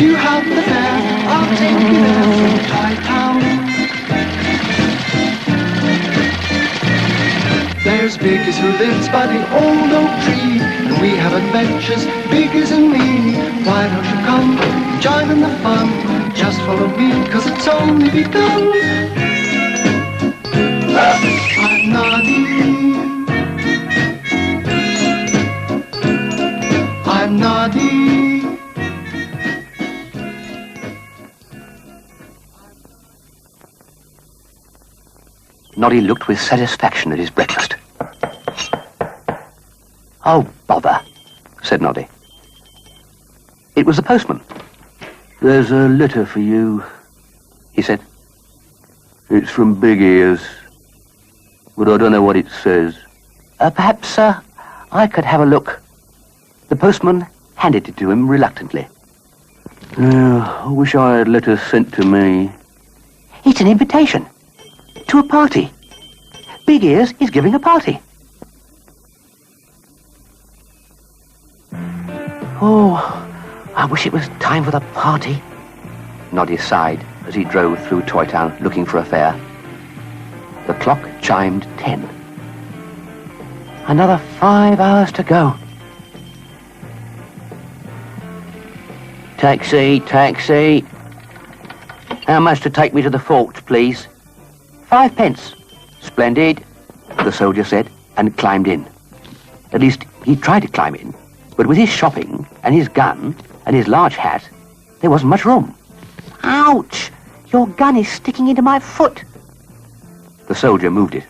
you have the fare, I'll take you there from Town. There's Biggers who lives by the old oak tree, and we have adventures, Biggers and me. Why don't you come, join in the fun? Just follow me, 'cause it's only begun. I'm Noddy. I'm Noddy. Noddy looked with satisfaction at his breakfast. "Oh, bother," said Noddy. It was the postman. "There's a letter for you," he said. "It's from Big Ears, but I don't know what it says." Perhaps, I could have a look." The postman handed it to him reluctantly. "I wish I had letters sent to me." "It's an invitation. To a party. Big Ears is giving a party." "Oh, I wish it was time for the party." Noddy sighed as he drove through Toy Town looking for a fare. The clock chimed 10. Another 5 hours to go. "Taxi, taxi. How much to take me to the fort, please?" 5 pence. "Splendid," the soldier said, and climbed in. At least, he tried to climb in, but with his shopping, and his gun, and his large hat, there wasn't much room. "Ouch! Your gun is sticking into my foot." The soldier moved it.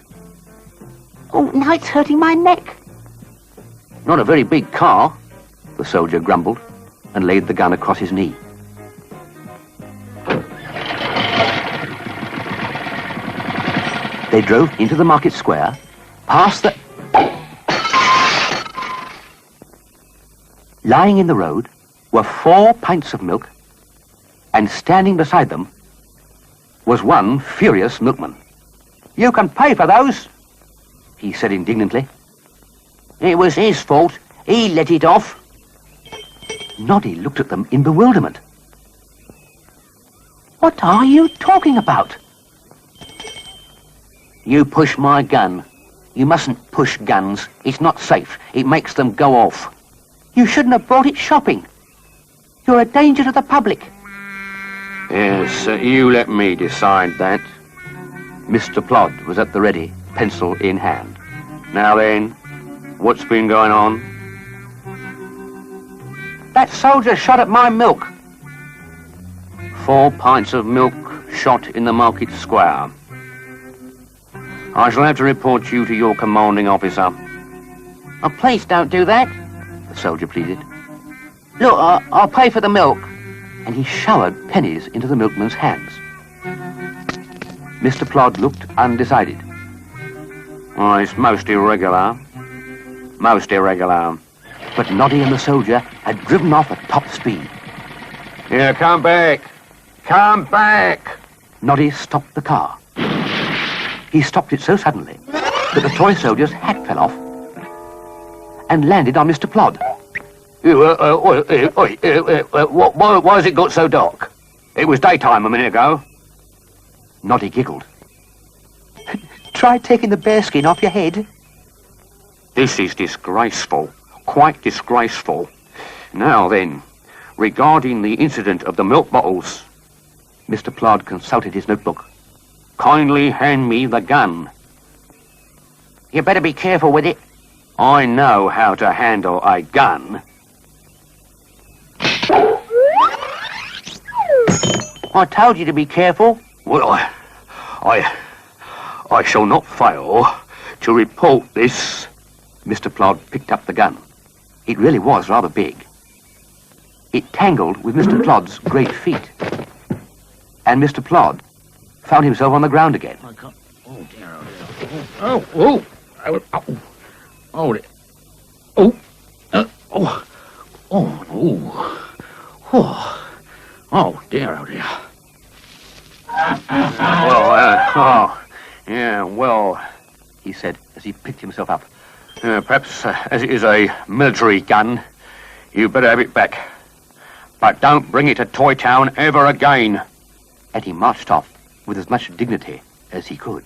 "Oh, now it's hurting my neck." "Not a very big car," the soldier grumbled, and laid the gun across his knee. They drove into the market square, past the... Lying in the road were 4 pints of milk, and standing beside them was one furious milkman. "You can pay for those," he said indignantly. "It was his fault. He let it off." Noddy looked at them in bewilderment. "What are you talking about?" "You push my gun. You mustn't push guns. It's not safe. It makes them go off." "You shouldn't have brought it shopping. You're a danger to the public." "Yes, you let me decide that." Mr. Plod was at the ready, pencil in hand. "Now then, what's been going on?" "That soldier shot at my milk." 4 pints of milk shot in the market square. "I shall have to report you to your commanding officer." "Oh, please don't do that," the soldier pleaded. "Look, I'll pay for the milk." And he showered pennies into the milkman's hands. Mr. Plod looked undecided. "Oh, it's most irregular. Most irregular." But Noddy and the soldier had driven off at top speed. "Here, come back! Come back!" Noddy stopped the car. He stopped it so suddenly that the toy soldier's hat fell off and landed on Mr. Plod. Why has it got so dark? It was daytime a minute ago." Noddy giggled. "Try taking the bearskin off your head." "This is disgraceful. Quite disgraceful. Now then, regarding the incident of the milk bottles..." Mr. Plod consulted his notebook. "Kindly hand me the gun." "You better be careful with it." "I know how to handle a gun." "I told you to be careful." "Well, I shall not fail to report this." Mr. Plod picked up the gun. It really was rather big. It tangled with Mr. Plod's great feet. And Mr. Plod found himself on the ground again. I can't. Oh, dear, oh, dear. Oh, oh, oh, oh, oh, dear. Oh, oh, oh, oh, oh, dear, oh, dear. Well, yeah, well, he said as he picked himself up. Perhaps, as it is a military gun, you better have it back. But don't bring it to Toy Town ever again. And he marched off with as much dignity as he could.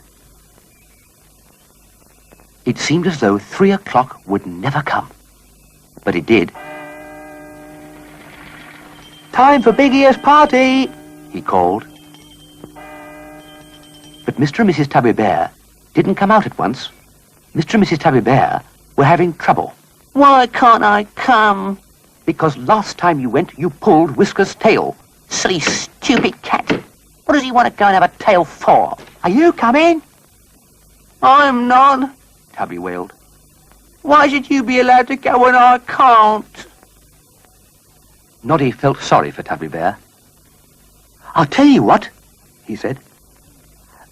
It seemed as though 3 o'clock would never come. But it did. "Time for Big Ear's party," he called. But Mr. and Mrs. Tubby Bear didn't come out at once. Mr. and Mrs. Tubby Bear were having trouble. "Why can't I come?" "Because last time you went, you pulled Whisker's tail." "Silly, stupid cat. What does he want to go and have a tail for? Are you coming?" "I'm not," Tubby wailed. "Why should you be allowed to go when I can't?" Noddy felt sorry for Tubby Bear. "I'll tell you what," he said.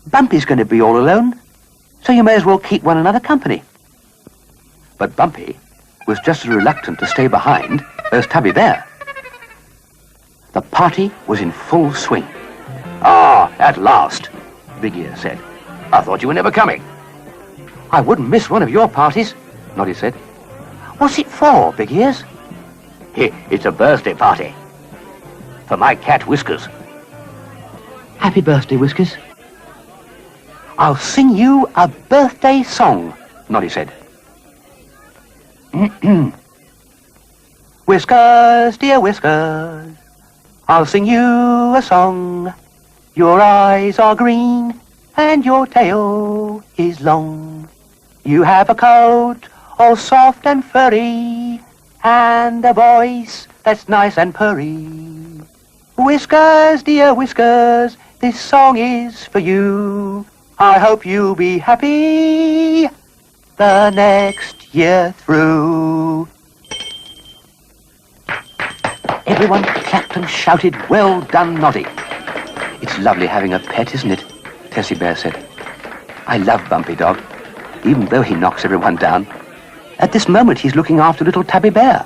"Bumpy's going to be all alone, so you may as well keep one another company." But Bumpy was just as reluctant to stay behind as Tubby Bear. The party was in full swing. "Ah, at last," Big Ear said. "I thought you were never coming." "I wouldn't miss one of your parties," Noddy said. "What's it for, Big Ears?" "It's a birthday party. For my cat, Whiskers." "Happy birthday, Whiskers." "I'll sing you a birthday song," Noddy said. "Whiskers, dear Whiskers, I'll sing you a song. Your eyes are green and your tail is long. You have a coat all soft and furry and a voice that's nice and purry. Whiskers, dear Whiskers, this song is for you. I hope you'll be happy the next year through." Everyone clapped and shouted, "Well done, Noddy." "It's lovely having a pet, isn't it?" Tessie Bear said. "I love Bumpy Dog, even though he knocks everyone down. At this moment he's looking after little Tubby Bear."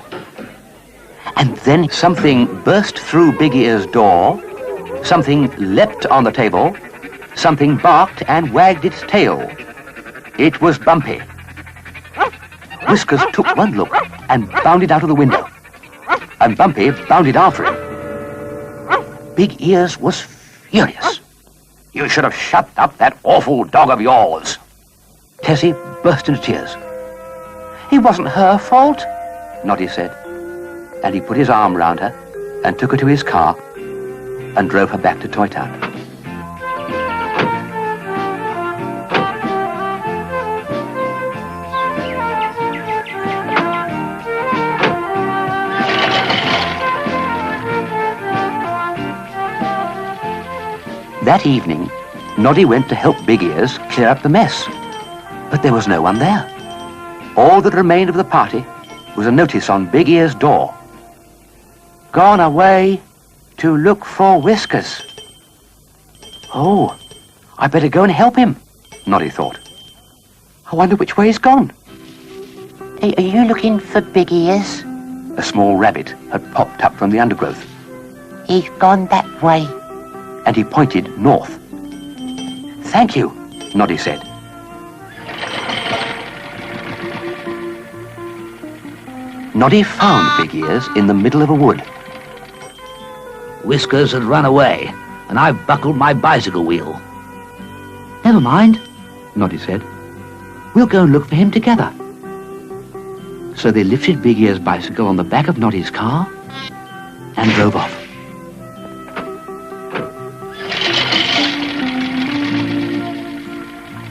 And then something burst through Big Ear's door, something leapt on the table, something barked and wagged its tail. It was Bumpy. Whiskers took one look and bounded out of the window, and Bumpy bounded after him. Big Ears was furious. "You should have shut up that awful dog of yours." Tessie burst into tears. "It wasn't her fault," Noddy said, and he put his arm round her and took her to his car and drove her back to Toy Town. That evening, Noddy went to help Big Ears clear up the mess, but there was no one there. All that remained of the party was a notice on Big Ear's door. "Gone away to look for Whiskers." "Oh, I better go and help him," Noddy thought. "I wonder which way he's gone." Are you looking for Big Ears?" A small rabbit had popped up from the undergrowth. "He's gone that way." And he pointed north. "Thank you," Noddy said. Noddy found Big Ears in the middle of a wood. Whiskers had run away, and I've buckled my bicycle wheel." "Never mind," Noddy said. "We'll go and look for him together." So they lifted Big Ear's bicycle on the back of Noddy's car and drove off.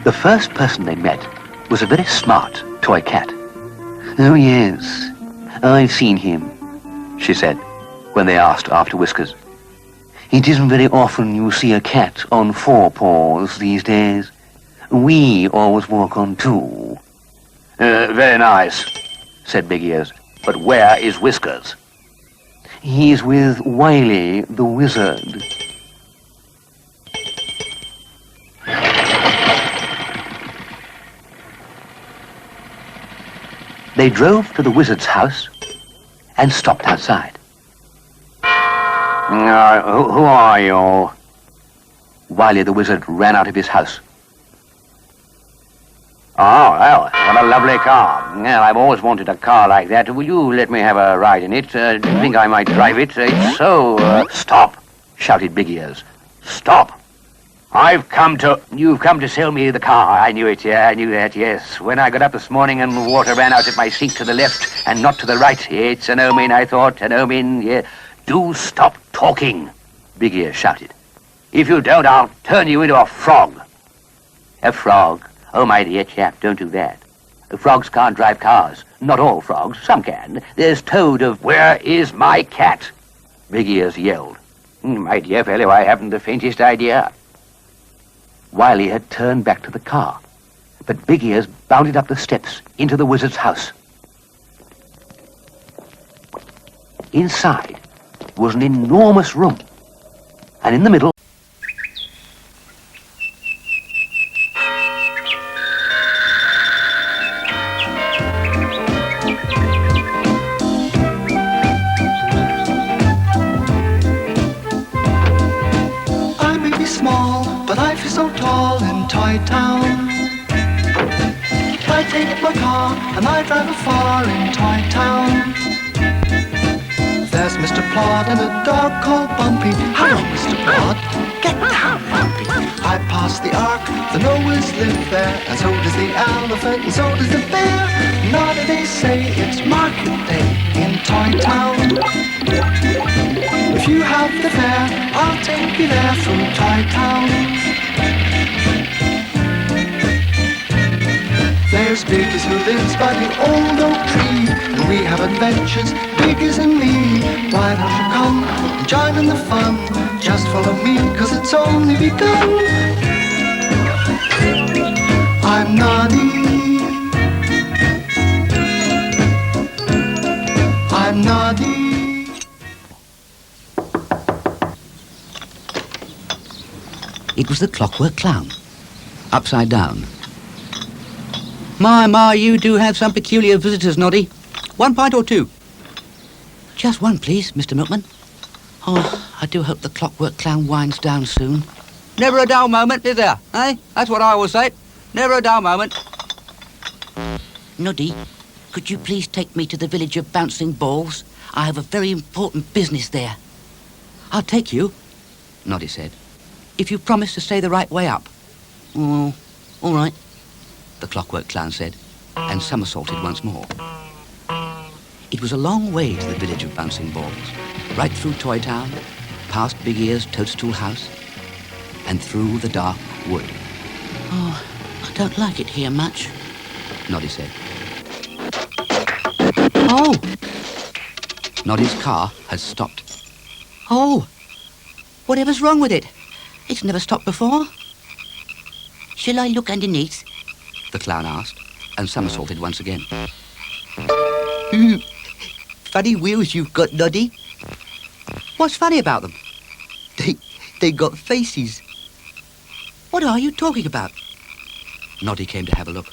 The first person they met was a very smart toy cat. "Oh, yes, I've seen him," she said, when they asked after Whiskers. "It isn't very often you see a cat on 4 paws these days. We always walk on 2. Very nice," said Big Ears. "But where is Whiskers?" He's with Wiley the Wizard. They drove to the wizard's house and stopped outside. Who are you? Wiley the wizard ran out of his house. Oh, well, what a lovely car. Well, I've always wanted a car like that. Will you let me have a ride in it? Do you think I might drive it? It's so... Stop, shouted Big Ears. Stop. You've come to sell me the car. I knew it, yeah, I knew that, yes. When I got up this morning and the water ran out of my sink to the left and not to the right, it's an omen, I thought, an omen, yeah. Do stop talking, Big Ears shouted. If you don't, I'll turn you into a frog. A frog? Oh, my dear chap, don't do that. Frogs can't drive cars. Not all frogs. Some can. There's Toad of... Where is my cat? Big Ears yelled. My dear fellow, I haven't the faintest idea. Wiley had turned back to the car, but Big Ears bounded up the steps into the wizard's house. Inside was an enormous room, and in the middle... I may be small, but I feel so tall in Toy Town. I take my car and I drive afar in Toy Town. There's Mr. Plod and a dog called Bumpy. Hello, Mr. Plod. Get down, Bumpy. I pass the Ark, the Noahs live there, and so does the elephant, and so does the bear. Noddy, they say it's market day in Toy Town. If you have the fare, I'll take you there from Toy Town. There's Biggs who lives by the old oak tree, and we have adventures, Biggs and me. Why don't you come and join in the fun? Just follow me, 'cause it's only begun. I'm Noddy. I'm Noddy. It was the Clockwork Clown, upside down. My, you do have some peculiar visitors, Noddy. 1 pint or 2? Just one, please, Mr. Milkman. Oh, I do hope the Clockwork Clown winds down soon. Never a dull moment, is there? Eh? That's what I always say. Never a dull moment. Noddy, could you please take me to the village of Bouncing Balls? I have a very important business there. I'll take you, Noddy said, if you promise to stay the right way up. Oh, all right, the Clockwork Clown said, and somersaulted once more. It was a long way to the village of Bouncing Balls, right through Toy Town, past Big Ear's toadstool house, and through the dark wood. Oh, I don't like it here much, Noddy said. Oh! Noddy's car had stopped. Oh! Whatever's wrong with it? It's never stopped before. Shall I look underneath? The clown asked, and somersaulted once again. Funny wheels you've got, Noddy. What's funny about them? They got faces. What are you talking about? Noddy came to have a look.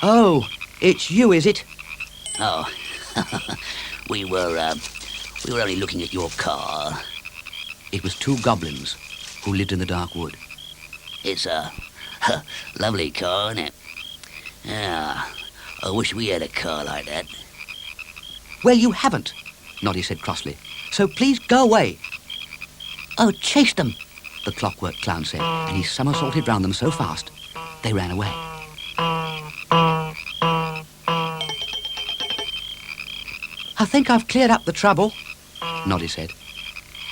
Oh, it's you, is it? Oh, we were only looking at your car. It was 2 goblins who lived in the dark wood. It's a lovely car, isn't it? Yeah, I wish we had a car like that. Well, you haven't, Noddy said crossly. So please go away. Oh, chase them, the Clockwork Clown said, and he somersaulted round them so fast, they ran away. I think I've cleared up the trouble, Noddy said,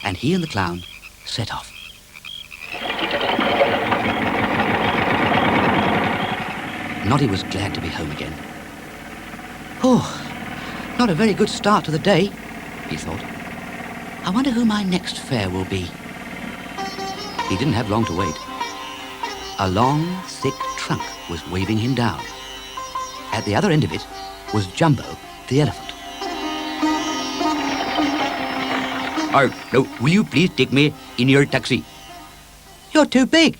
and he and the clown set off. Noddy was glad to be home again. Oh, not a very good start to the day, he thought. I wonder who my next fare will be. He didn't have long to wait. A long, thick trunk was waving him down. At the other end of it was Jumbo, the elephant. Will you please take me in your taxi? You're too big.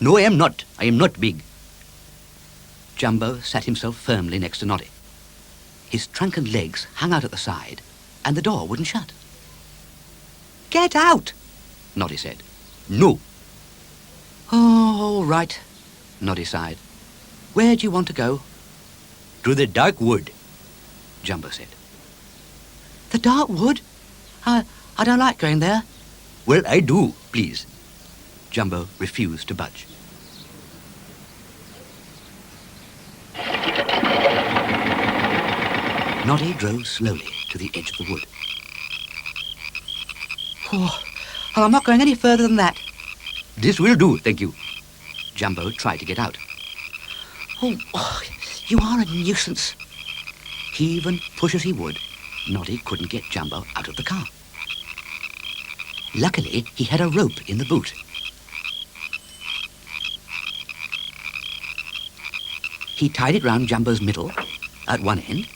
No, I am not. I am not big. Jumbo sat himself firmly next to Noddy. His trunk and legs hung out at the side, and the door wouldn't shut. Get out, Noddy said. No. Oh, all right, Noddy sighed. Where do you want to go? To the dark wood. Jumbo said. The dark wood? I don't like going there. Well, I do, please. Jumbo refused to budge. Noddy drove slowly to the edge of the wood. Oh, I'm not going any further than that. This will do, thank you. Jumbo tried to get out. Oh, you are a nuisance. Heave and push as he would, Noddy couldn't get Jumbo out of the car. Luckily, he had a rope in the boot. He tied it round Jumbo's middle at one end,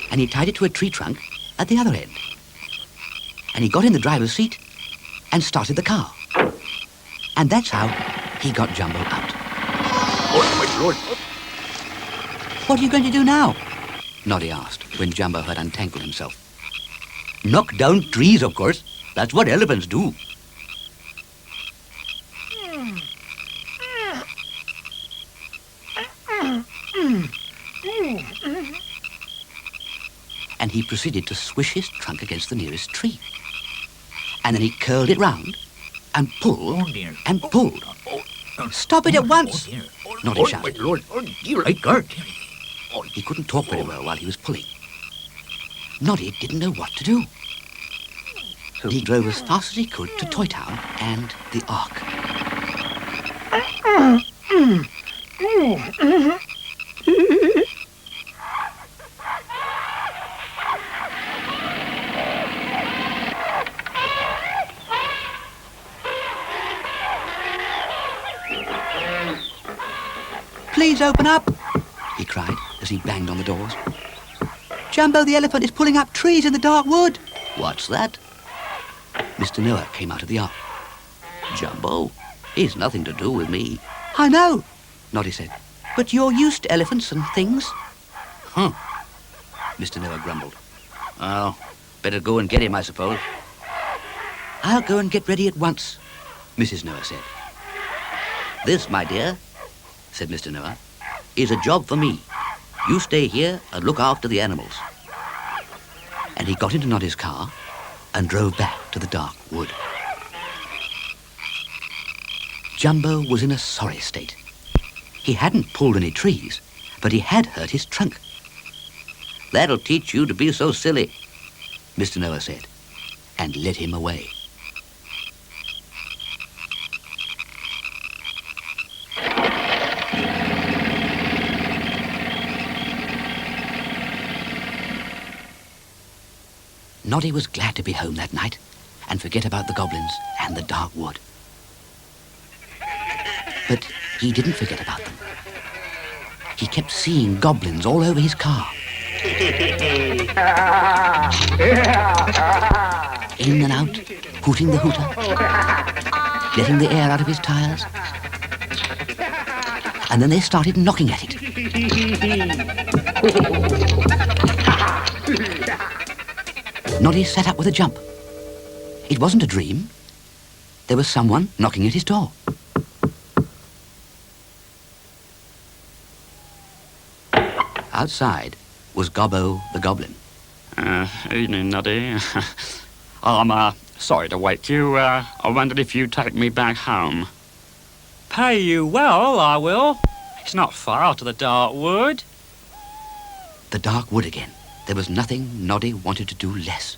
and he tied it to a tree trunk at the other end. And he got in the driver's seat and started the car. And that's how he got Jumbo out. Oh, my lord. What are you going to do now? Noddy asked when Jumbo had untangled himself. Knock down trees, of course. That's what elephants do. And he proceeded to swish his trunk against the nearest tree. And then he curled it round and pulled and pulled. Stop it at once, Noddy shouted. My lord. Oh, dear, I can't. He couldn't talk very well while he was pulling. Noddy didn't know what to do. So he drove as fast as he could to Toy Town and the Ark. Please open up, he cried as he banged on the doors. Jumbo the elephant is pulling up trees in the dark wood. What's that? Mr. Noah came out of the Ark. Jumbo? He's nothing to do with me. I know, Noddy said, but you're used to elephants and things. Huh. Mr. Noah grumbled. Well, better go and get him, I suppose. I'll go and get ready at once, Mrs. Noah said. This, my dear, said Mr. Noah, is a job for me. You stay here and look after the animals. And he got into Noddy's car and drove back to the dark wood. Jumbo was in a sorry state. He hadn't pulled any trees, but he had hurt his trunk. That'll teach you to be so silly, Mr. Noah said, and led him away. Noddy was glad to be home that night and forget about the goblins and the dark wood. But he didn't forget about them. He kept seeing goblins all over his car. In and out, hooting the hooter, letting the air out of his tires. And then they started knocking at it. Noddy sat up with a jump. It wasn't a dream. There was someone knocking at his door. Outside was Gobbo the Goblin. Evening, Noddy. I'm sorry to wake you. I wondered if you'd take me back home. Pay you well, I will. It's not far to the dark wood. The dark wood again. There was nothing Noddy wanted to do less.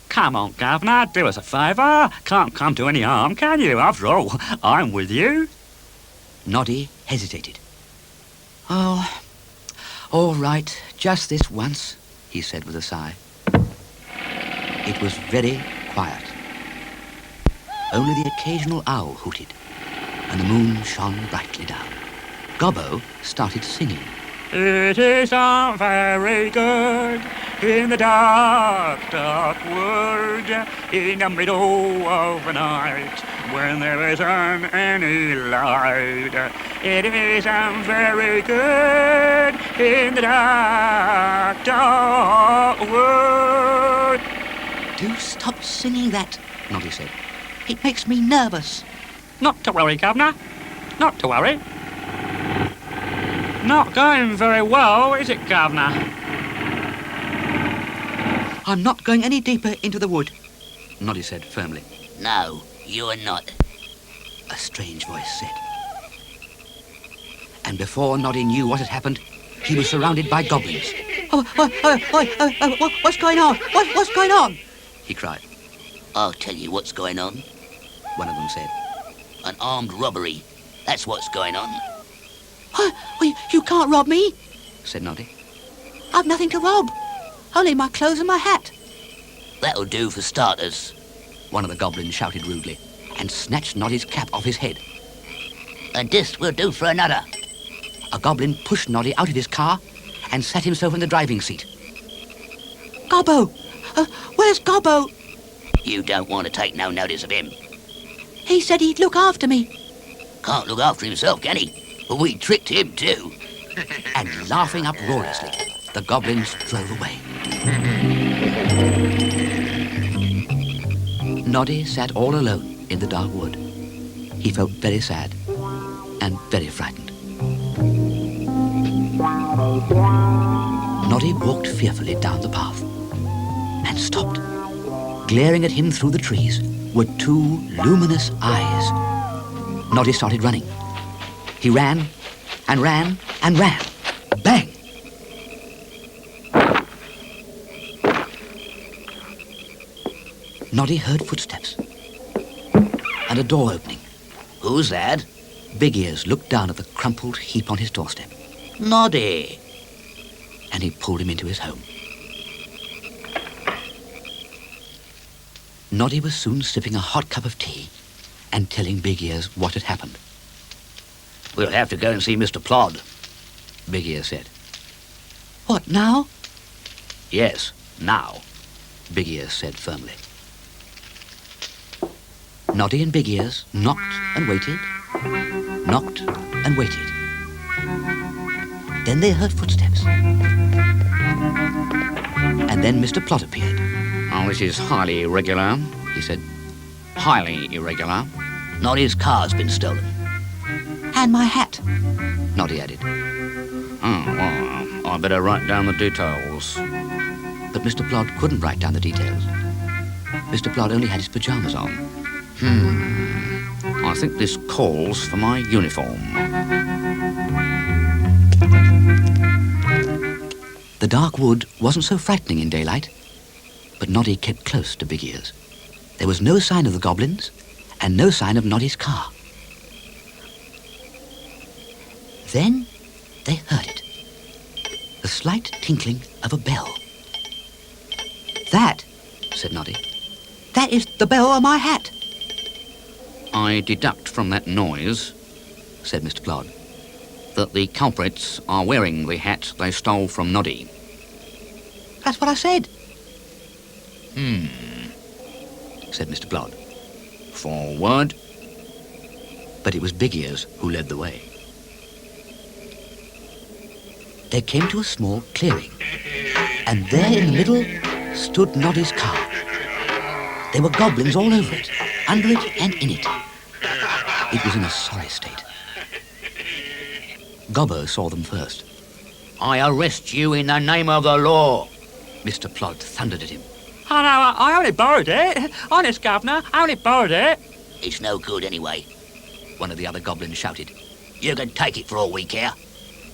Come on, Governor, do us a favour. Can't come to any harm, can you? After all, I'm with you. Noddy hesitated. Oh, all right, just this once, he said with a sigh. It was very quiet. Only the occasional owl hooted, and the moon shone brightly down. Gobbo started singing. It isn't very good in the dark, dark wood, in the middle of the night, when there isn't any light. It isn't very good in the dark, dark wood. Do stop singing that, Noddy said. It makes me nervous. Not to worry, Governor. Not to worry. Not going very well, is it, Governor? I'm not going any deeper into the wood, Noddy said firmly. No, you are not. A strange voice said. And before Noddy knew what had happened, he was surrounded by goblins. What's going on? What's going on? He cried. I'll tell you what's going on. One of them said. An armed robbery. That's what's going on. You can't rob me, said Noddy. I've nothing to rob. Only my clothes and my hat. That'll do for starters. One of the goblins shouted rudely and snatched Noddy's cap off his head. And this will do for another. A goblin pushed Noddy out of his car and sat himself in the driving seat. Gobbo! Where's Gobbo? You don't want to take no notice of him. He said he'd look after me. Can't look after himself, can he? But we tricked him too. And laughing uproariously, the goblins drove away. Noddy sat all alone in the dark wood. He felt very sad and very frightened. Noddy walked fearfully down the path and stopped. Glaring at him through the trees were two luminous eyes. Noddy started running. He ran and ran and ran. Bang! Noddy heard footsteps and a door opening. Who's that? Big Ears looked down at the crumpled heap on his doorstep, Noddy. and he pulled him into his home. Noddy was soon sipping a hot cup of tea and telling Big Ears what had happened. We'll have to go and see Mr. Plod. Big Ears said. What, now? Yes, now. Big Ears said firmly. Noddy and Big Ears knocked and waited, knocked and waited. Then they heard footsteps. And then Mr. Plod appeared. Oh, this is highly irregular, He said, highly irregular. Noddy's car's been stolen. and my hat, Noddy added. Oh, well, I better write down the details. But Mr. Plod couldn't write down the details. Mr. Plod only had his pyjamas on. I think this calls for my uniform. The dark wood wasn't so frightening in daylight, but Noddy kept close to Big Ears. There was no sign of the goblins and no sign of Noddy's car. Then they heard it. The slight tinkling of a bell. That, said Noddy, that is the bell on my hat, I deduct from that noise said Mr. Plod. that the culprits are wearing the hat they stole from Noddy. That's what I said, said Mr. Plod. Forward. But it was Big Ears who led the way. They came to a small clearing, and there in the middle stood Noddy's car. There were goblins all over it, under it and in it. It was in a sorry state. Gobbo saw them first. I arrest you in the name of the law. Mr. Plod thundered at him. Oh, no, I only borrowed it. Honest, Governor, I only borrowed it. It's no good anyway. One of the other goblins shouted. You can take it for all we care.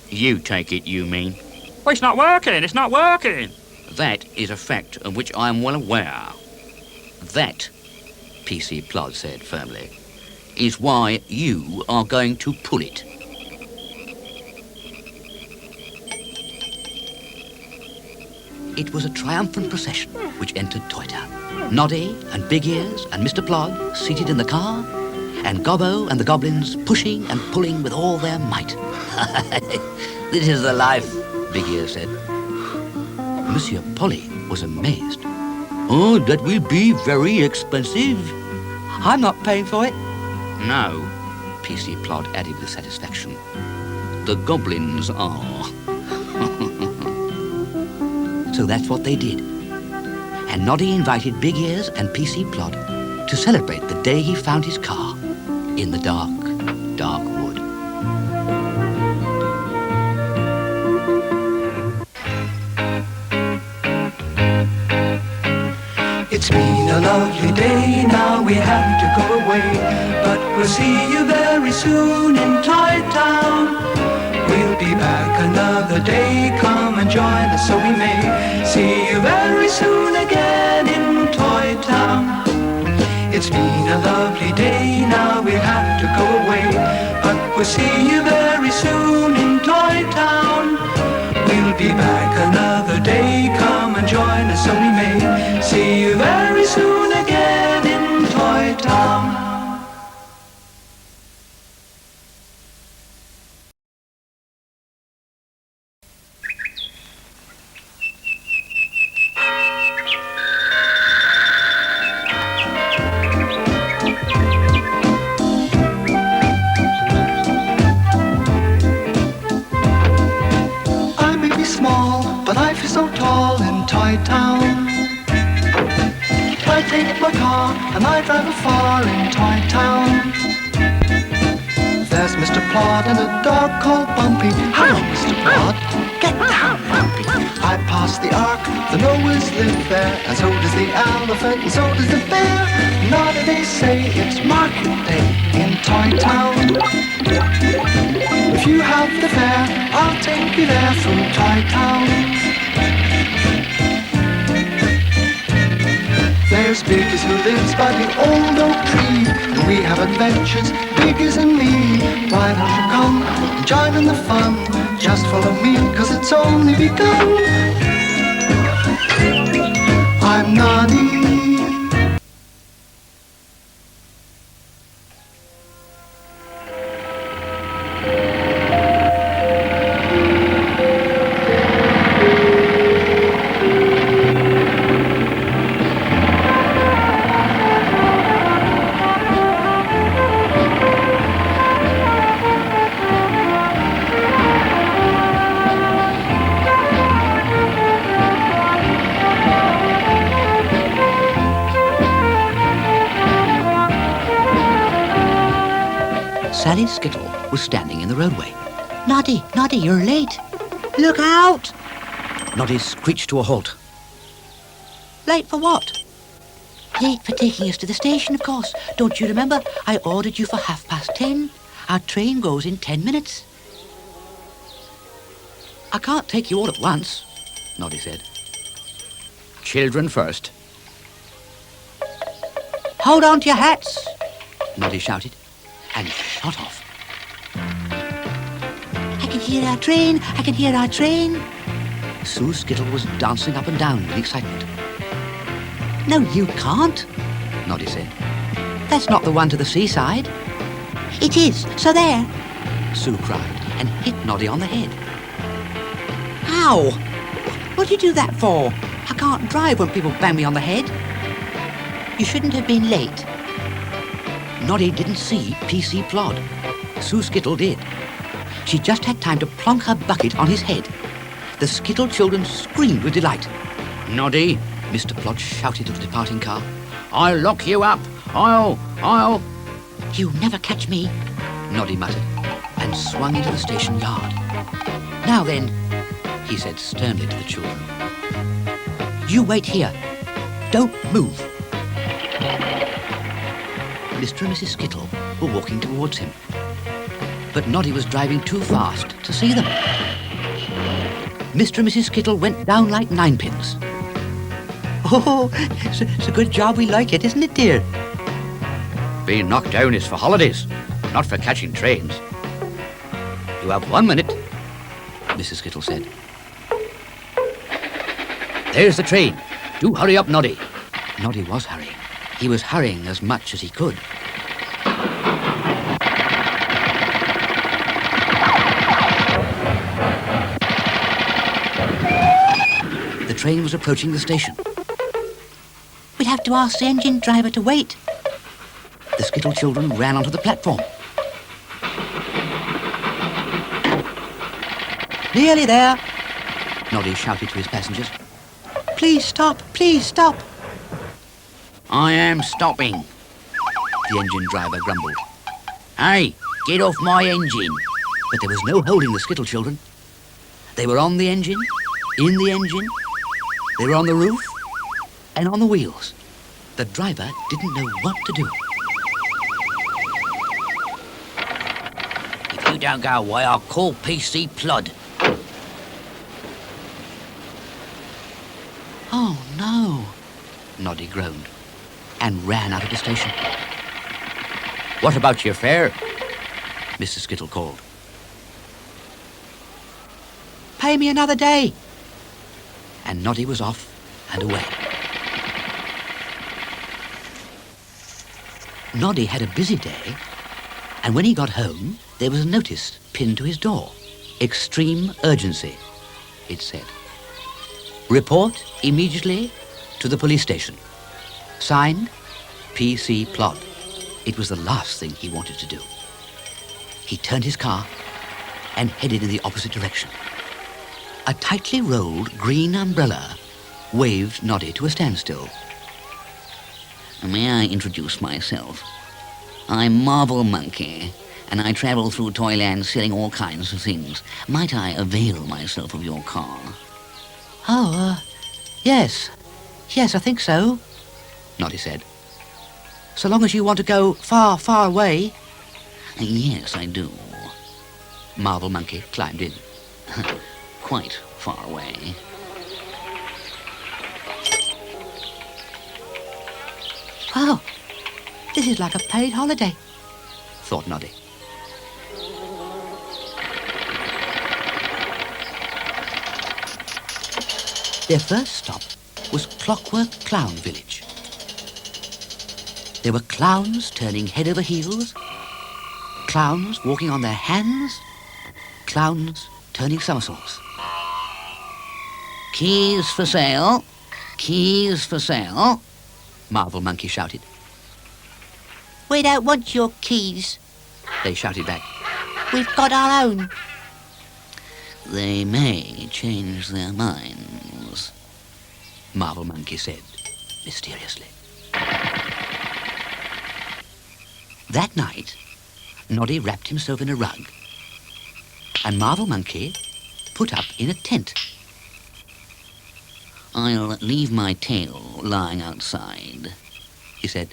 You take it, you mean? Well, it's not working, it's not working. That is a fact of which I am well aware. That, PC Plod said firmly. is why you are going to pull it. It was a triumphant procession which entered Toy Town. Noddy and Big Ears and Mr. Plod seated in the car, and Gobbo and the goblins pushing and pulling with all their might. This is the life. Big Ears said. Monsieur Polly was amazed. Oh, that will be very expensive. I'm not paying for it, No, PC Plod added with satisfaction. the goblins are. So that's what they did. And Noddy invited Big Ears and PC Plod to celebrate the day he found his car in the dark, dark wood. we have to go away, but we'll see you very soon in Toy Town. We'll be back another day, come and join us so we may see you very soon again in Toy Town. It's been a lovely day, now we'll have to go away, but we'll see you very soon in Toy Town. We'll be back another day, come and join us so we may see you very soon again in Toy Town. Small, but I feel so tall in Toy Town. I take my car and I drive afar in Toy Town. There's Mr. Plod and a dog called Bumpy. Hello, Mr. Plod. Get down, Bumpy. I pass the Ark, the Noahs live there, and so does the elephant, and so does the bear. Noddy, they say it's market day in Toy Town. If you have the fare, I'll take you there from Toy Town. There's Biggs who lives by the old oak tree, and we have adventures, Biggs and me. Why don't you come and join in the fun? Just follow me, 'cause it's only begun. I'm Noddy. Sally Skittle was standing in the roadway. Noddy, Noddy, you're late. Look out! Noddy screeched to a halt. Late for what? Late for taking us to the station, of course. Don't you remember? I ordered you for 10:30. Our train goes in 10 minutes. I can't take you all at once, Noddy said. Children first. Hold on to your hats, Noddy shouted, and shot off. I can hear our train, I can hear our train. Sue Skittle was dancing up and down with excitement. No, you can't, Noddy said. That's not the one to the seaside. It is, so there, Sue cried and hit Noddy on the head. Ow! What did you do that for? I can't drive when people bang me on the head. You shouldn't have been late. Noddy didn't see PC Plod. Sue Skittle did. She just had time to plonk her bucket on his head. The Skittle children screamed with delight. Noddy, Mr. Plod shouted at the departing car. I'll lock you up. I'll... You never catch me, Noddy muttered, and swung into the station yard. Now then, he said sternly to the children. You wait here. Don't move. Mr. and Mrs. Skittle were walking towards him, but Noddy was driving too fast to see them. Mr. and Mrs. Skittle went down like ninepins. Oh, it's a good job we like it, isn't it, dear? Being knocked down is for holidays, not for catching trains. You have 1 minute, Mrs. Skittle said. There's the train. Do hurry up, Noddy. Noddy was hurrying. He was hurrying as much as he could. The train was approaching the station. We'll have to ask the engine driver to wait. The Skittle children ran onto the platform. Nearly there, Noddy shouted to his passengers. Please stop, please stop. I am stopping, The engine driver grumbled. Hey, get off my engine. But there was no holding the Skittle children. They were on the engine, in the engine, they were on the roof, and on the wheels. The driver didn't know what to do. If you don't go away, I'll call PC Plod. Oh, no, Noddy groaned and ran out of the station. What about your fare? Mr. Skittle called. Pay me another day. And Noddy was off and away. Noddy had a busy day, and when he got home, there was a notice pinned to his door. Extreme urgency, it said. Report immediately to the police station. Signed, P.C. Plod. It was the last thing he wanted to do. He turned his car and headed in the opposite direction. A tightly rolled green umbrella waved Noddy to a standstill. May I introduce myself? I'm Marble Monkey, and I travel through Toyland selling all kinds of things. Might I avail myself of your car? Oh, yes. Yes, I think so, Noddy said. So long as you want to go far, far away. Yes, I do. Marble Monkey climbed in. Quite far away. Wow, this is like a paid holiday, thought Noddy. Their first stop was Clockwork Clown Village. There were clowns turning head over heels, clowns walking on their hands, clowns turning somersaults. Keys for sale. Keys for sale. Marble Monkey shouted. We don't want your keys. They shouted back. We've got our own. They may change their minds, Marble Monkey said mysteriously. That night, Noddy wrapped himself in a rug, and Marble Monkey put up in a tent. I'll leave my tail lying outside, he said.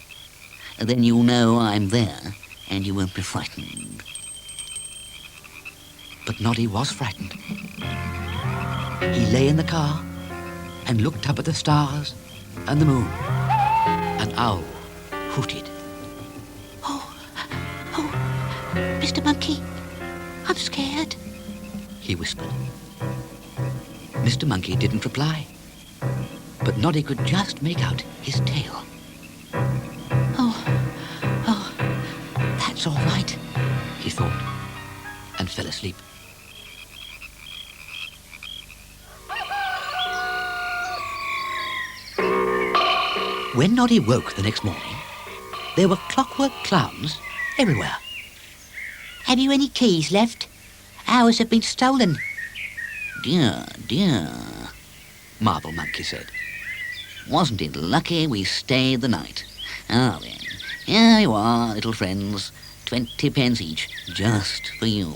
Then you'll know I'm there, and you won't be frightened. But Noddy was frightened. He lay in the car and looked up at the stars and the moon. An owl hooted. Oh, Mr. Monkey, I'm scared, he whispered. Mr. Monkey didn't reply, but Noddy could just make out his tail. Oh, that's all right, he thought, and fell asleep. When Noddy woke the next morning, there were clockwork clowns everywhere. Have you any keys left? Ours have been stolen. Dear, dear, Marble Monkey said. wasn't it lucky we stayed the night? Ah, then, here you are, little friends. 20 pence each, just for you.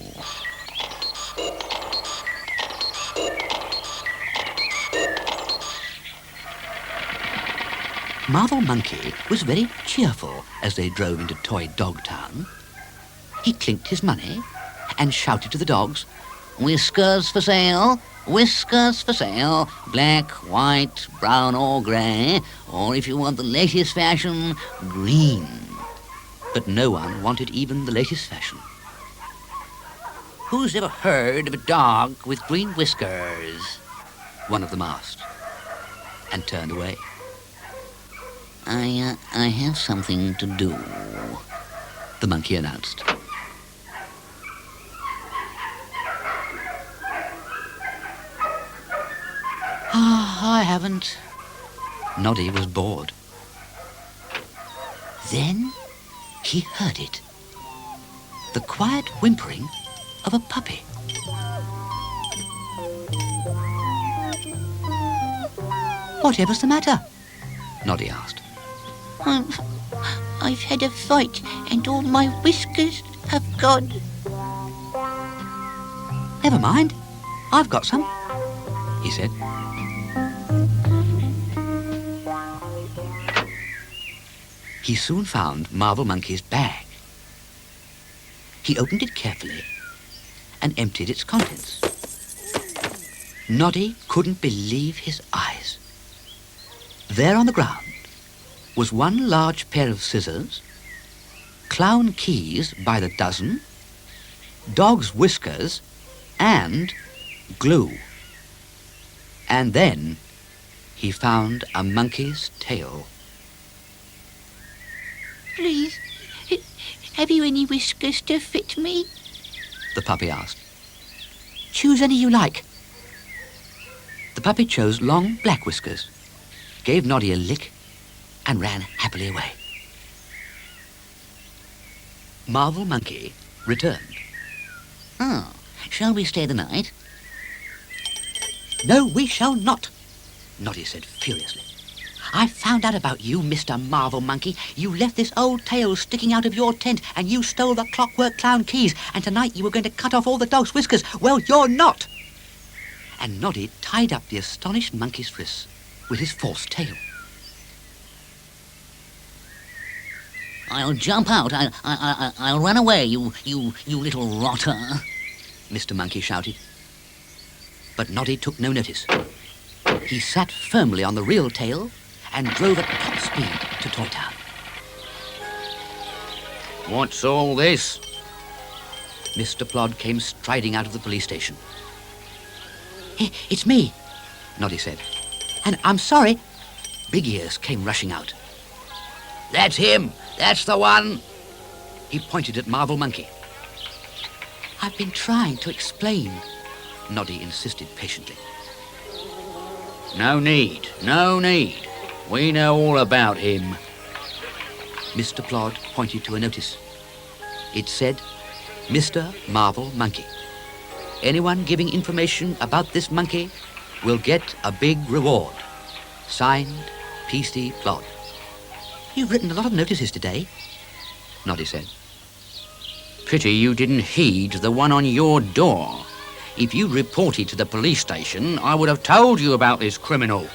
Marble Monkey was very cheerful as they drove into Toy Dog Town. He clinked his money and shouted to the dogs, Whiskers for sale, whiskers for sale, black, white, brown or grey, or if you want the latest fashion, green. but no one wanted even the latest fashion. Who's ever heard of a dog with green whiskers? One of them asked, and turned away. I have something to do, The monkey announced. I haven't. Noddy was bored. Then he heard it. The quiet whimpering of a puppy. Whatever's the matter? Noddy asked. I've had a fight and all my whiskers have gone. Never mind. I've got some, he said. He soon found Marvel Monkey's bag. He opened it carefully and emptied its contents. Noddy couldn't believe his eyes. There on the ground was one large pair of scissors, clown keys by the dozen, dog's whiskers, and glue. And then he found a monkey's tail. Please, have you any whiskers to fit me? The puppy asked. Choose any you like. The puppy chose long black whiskers, gave Noddy a lick, and ran happily away. Marvel Monkey returned. Oh, shall we stay the night? No, we shall not, Noddy said furiously. I found out about you, Mr. Marvel Monkey. You left this old tail sticking out of your tent, and you stole the clockwork clown keys, and tonight you were going to cut off all the dog's whiskers. Well, you're not. And Noddy tied up the astonished monkey's wrists with his false tail. I'll jump out. I'll run away, you little rotter. Mr. Monkey shouted. But Noddy took no notice. He sat firmly on the real tail and drove at top speed to Toy Town. What's all this? Mr. Plod came striding out of the police station. It's me, Noddy said. And I'm sorry. Big Ears came rushing out. That's him. That's the one. He pointed at Marvel Monkey. I've been trying to explain, Noddy insisted patiently. No need. No need. We know all about him. Mr. Plod pointed to a notice. It said, Mr. Marvel Monkey. Anyone giving information about this monkey will get a big reward. Signed, P.C. Plod. You've written a lot of notices today, Noddy said. Pity you didn't heed the one on your door. If you reported to the police station, I would have told you about this criminal.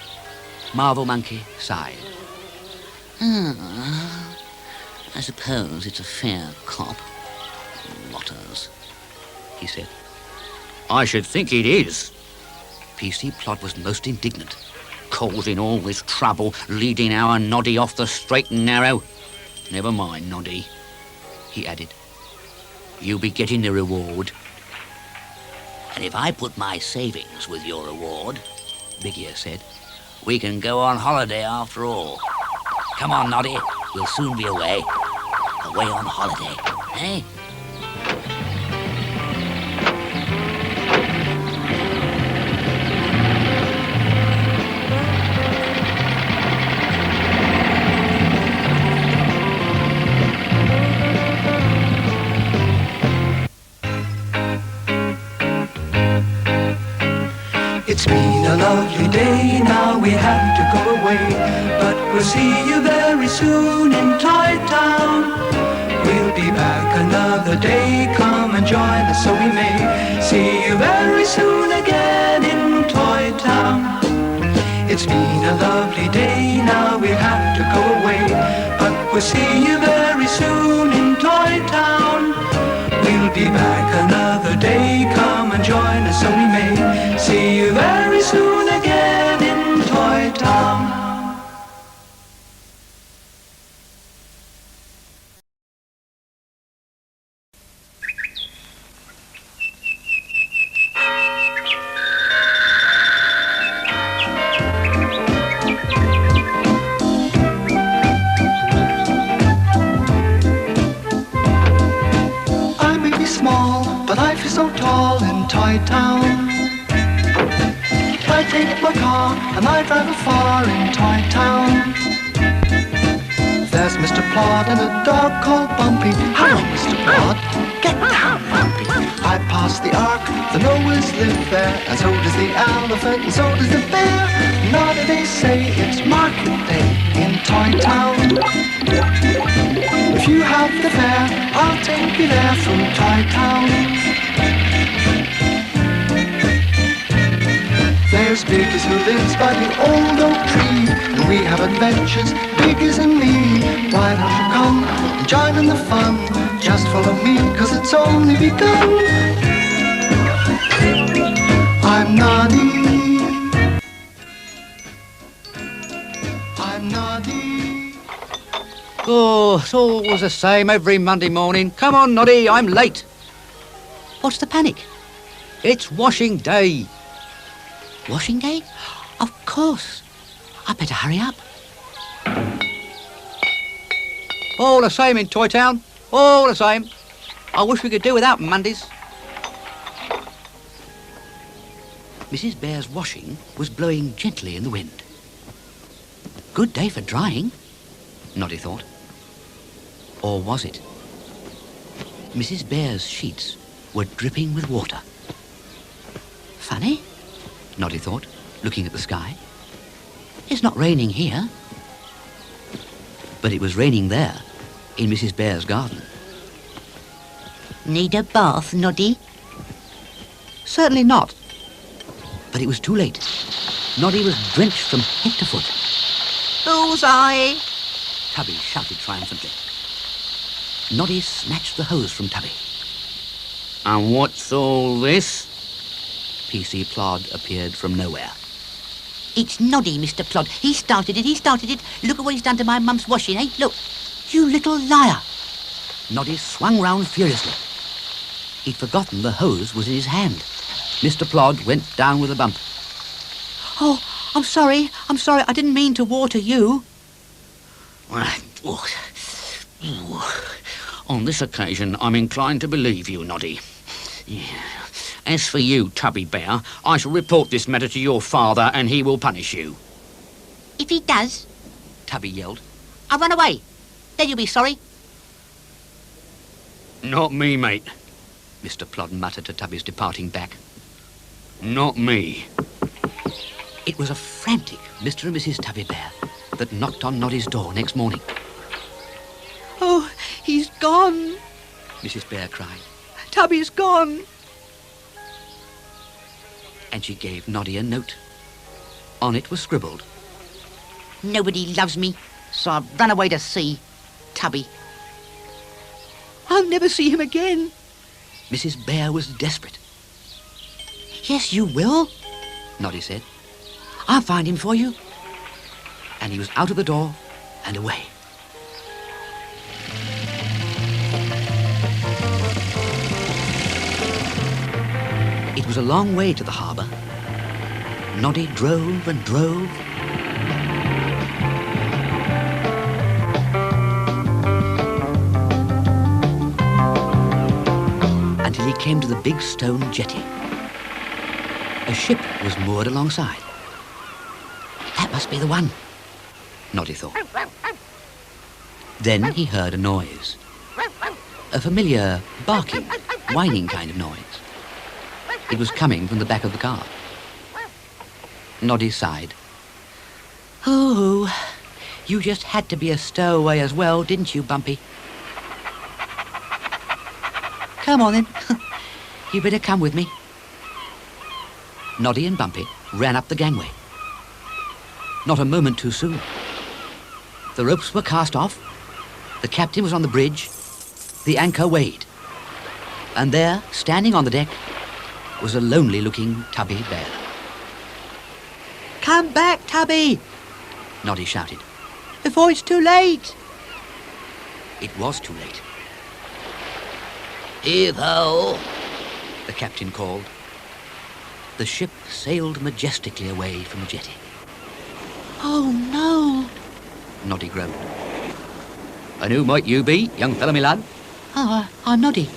Marvel Monkey sighed. I suppose it's a fair cop. Rotters, he said. I should think it is. P.C. Plod was most indignant. Causing all this trouble, leading our Noddy off the straight and narrow. Never mind, Noddy, he added. You'll be getting the reward. and if I put my savings with your reward, Big Ear said, we can go on holiday after all. Come on, Noddy. We'll soon be away. Away on holiday, eh? It's been a lovely day, now we have to go away, but we'll see you very soon in Toy Town. We'll be back another day, come and join us so we may see you very soon again in Toy Town. It's been a lovely day, now we have to go away, but we'll see you very soon in Toy Town. We'll be back another day, come and join us so we may see you very soon again in Toy Town. But I feel so tall in Toy Town. I take my car and I drive far in Toy Town. There's Mr. Plod and a dog called Bumpy. Hello, Mr. Plod. Get down, Bumpy. I pass the Ark, the Noahs live there, and so does the elephant, and so does the bear. Noddy, they say it's market day in Toy Town. If you have the fare, I'll take you there from Toy Town. as big as who lives by the old oak tree. And we have adventures big as in me. Why don't you come and join in the fun? Just follow me, 'cause it's only begun. I'm Noddy. I'm Noddy. Oh, it's always the same every Monday morning. Come on, Noddy, I'm late. What's the panic? It's washing day. Washing day? Of course. I better hurry up. All the same in Toy Town. All the same. I wish we could do without Mondays. Mrs. Bear's washing was blowing gently in the wind. Good day for drying, Noddy thought. Or was it? Mrs. Bear's sheets were dripping with water. Funny, Noddy thought, looking at the sky. It's not raining here. But it was raining there, in Mrs. Bear's garden. Need a bath, Noddy? Certainly not. But it was too late. Noddy was drenched from head to foot. Bullseye! Tubby shouted triumphantly. Noddy snatched the hose from Tubby. And what's all this? PC Plod appeared from nowhere. It's Noddy, Mr. Plod. He started it, he started it. Look at what he's done to my mum's washing, eh? Look. You little liar! Noddy swung round furiously. He'd forgotten the hose was in his hand. Mr. Plod went down with a bump. Oh, I'm sorry. I didn't mean to water you. On this occasion, I'm inclined to believe you, Noddy. As for you, Tubby Bear, I shall report this matter to your father and he will punish you. If he does, Tubby yelled. I'll run away. Then you'll be sorry. Not me, mate. Mr. Plod muttered to Tubby's departing back. Not me. It was a frantic Mr. and Mrs. Tubby Bear that knocked on Noddy's door next morning. Oh, he's gone. Mrs. Bear cried. Tubby's gone. And she gave Noddy a note. On it was scribbled. Nobody loves me, so I've run away to sea. Tubby. I'll never see him again. Mrs. Bear was desperate. Yes, you will. Noddy said. I'll find him for you. And he was out of the door and away. It was a long way to the harbour. Noddy drove and drove. Until he came to the big stone jetty. A ship was moored alongside. That must be the one, Noddy thought. Then he heard a noise. A familiar barking, whining kind of noise. It was coming from the back of the car. Noddy sighed. Oh, you just had to be a stowaway as well, didn't you, Bumpy? Come on, then. You better come with me. Noddy and Bumpy ran up the gangway. Not a moment too soon. The ropes were cast off. The captain was on the bridge. The anchor weighed. And there, standing on the deck, was a lonely-looking Tubby Bear. Come back, Tubby, Noddy shouted. before it's too late. It was too late. Heave-ho! The captain called. The ship sailed majestically away from the jetty. Oh, no. Noddy groaned. And who might you be, young fellow, me lad? Oh, I'm Noddy.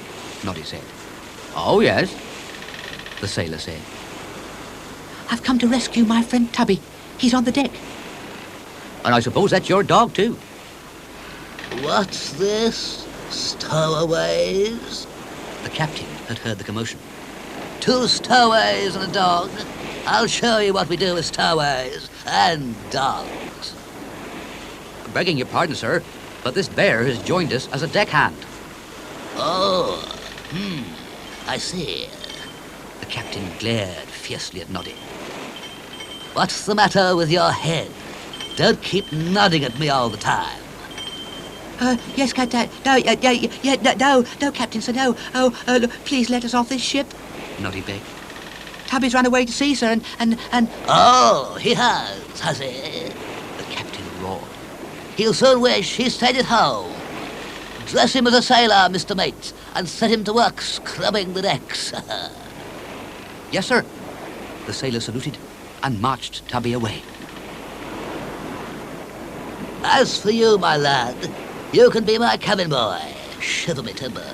Noddy said. Oh, yes, the sailor said. I've come to rescue my friend Tubby. He's on the deck. And I suppose that's your dog, too. What's this? Stowaways? The captain had heard the commotion. 2 stowaways and a dog. I'll show you what we do with stowaways and dogs. Begging your pardon, sir, but this bear has joined us as a deckhand. Oh, I see. The captain glared fiercely at Noddy. What's the matter with your head? Don't keep nodding at me all the time. Yes, Captain. No, Captain, sir, no. Oh, look, please let us off this ship. Noddy begged. Tubby's run away to sea, sir, and... Oh, he has he? The captain roared. He'll soon wish he stayed at home. Dress him as a sailor, Mr. Mate, and set him to work scrubbing the decks. Yes, sir. The sailor saluted and marched Tubby away. As for you, my lad, you can be my cabin boy. Shiver me timbers.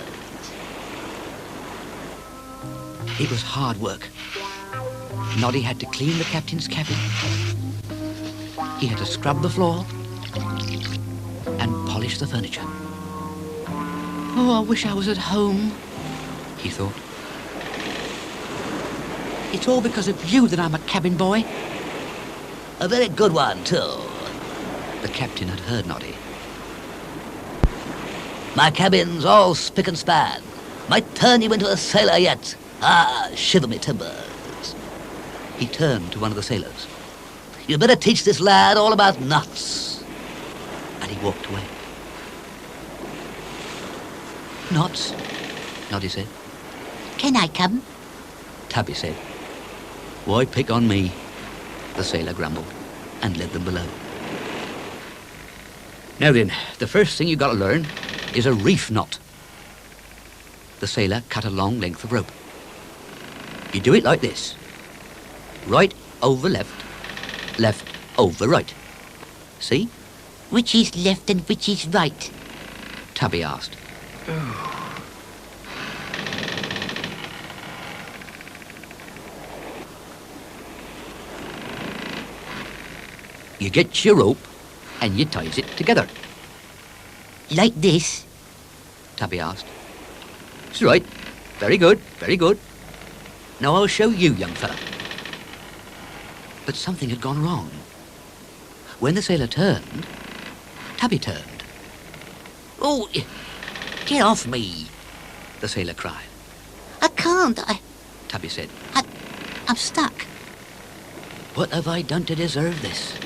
It was hard work. Noddy had to clean the captain's cabin. He had to scrub the floor and polish the furniture. Oh, I wish I was at home. He thought. It's all because of you that I'm a cabin boy. A very good one, too. The captain had heard Noddy. My cabin's all spick and span. Might turn you into a sailor yet. Ah, shiver me timbers. He turned to one of the sailors. You better teach this lad all about knots. And he walked away. Knots, Noddy said. Can I come? Tubby said. Why pick on me? The sailor grumbled and led them below. Now then, the first thing you got to learn is a reef knot. The sailor cut a long length of rope. You do it like this. Right over left, left over right. See? Which is left and which is right? Tubby asked. You get your rope and you ties it together. Like this? Tubby asked. That's right. Very good, very good. Now I'll show you, young fella. But something had gone wrong. When the sailor turned, Tubby turned. Oh, get off me. The sailor cried. I can't. Tubby said. I'm stuck. What have I done to deserve this?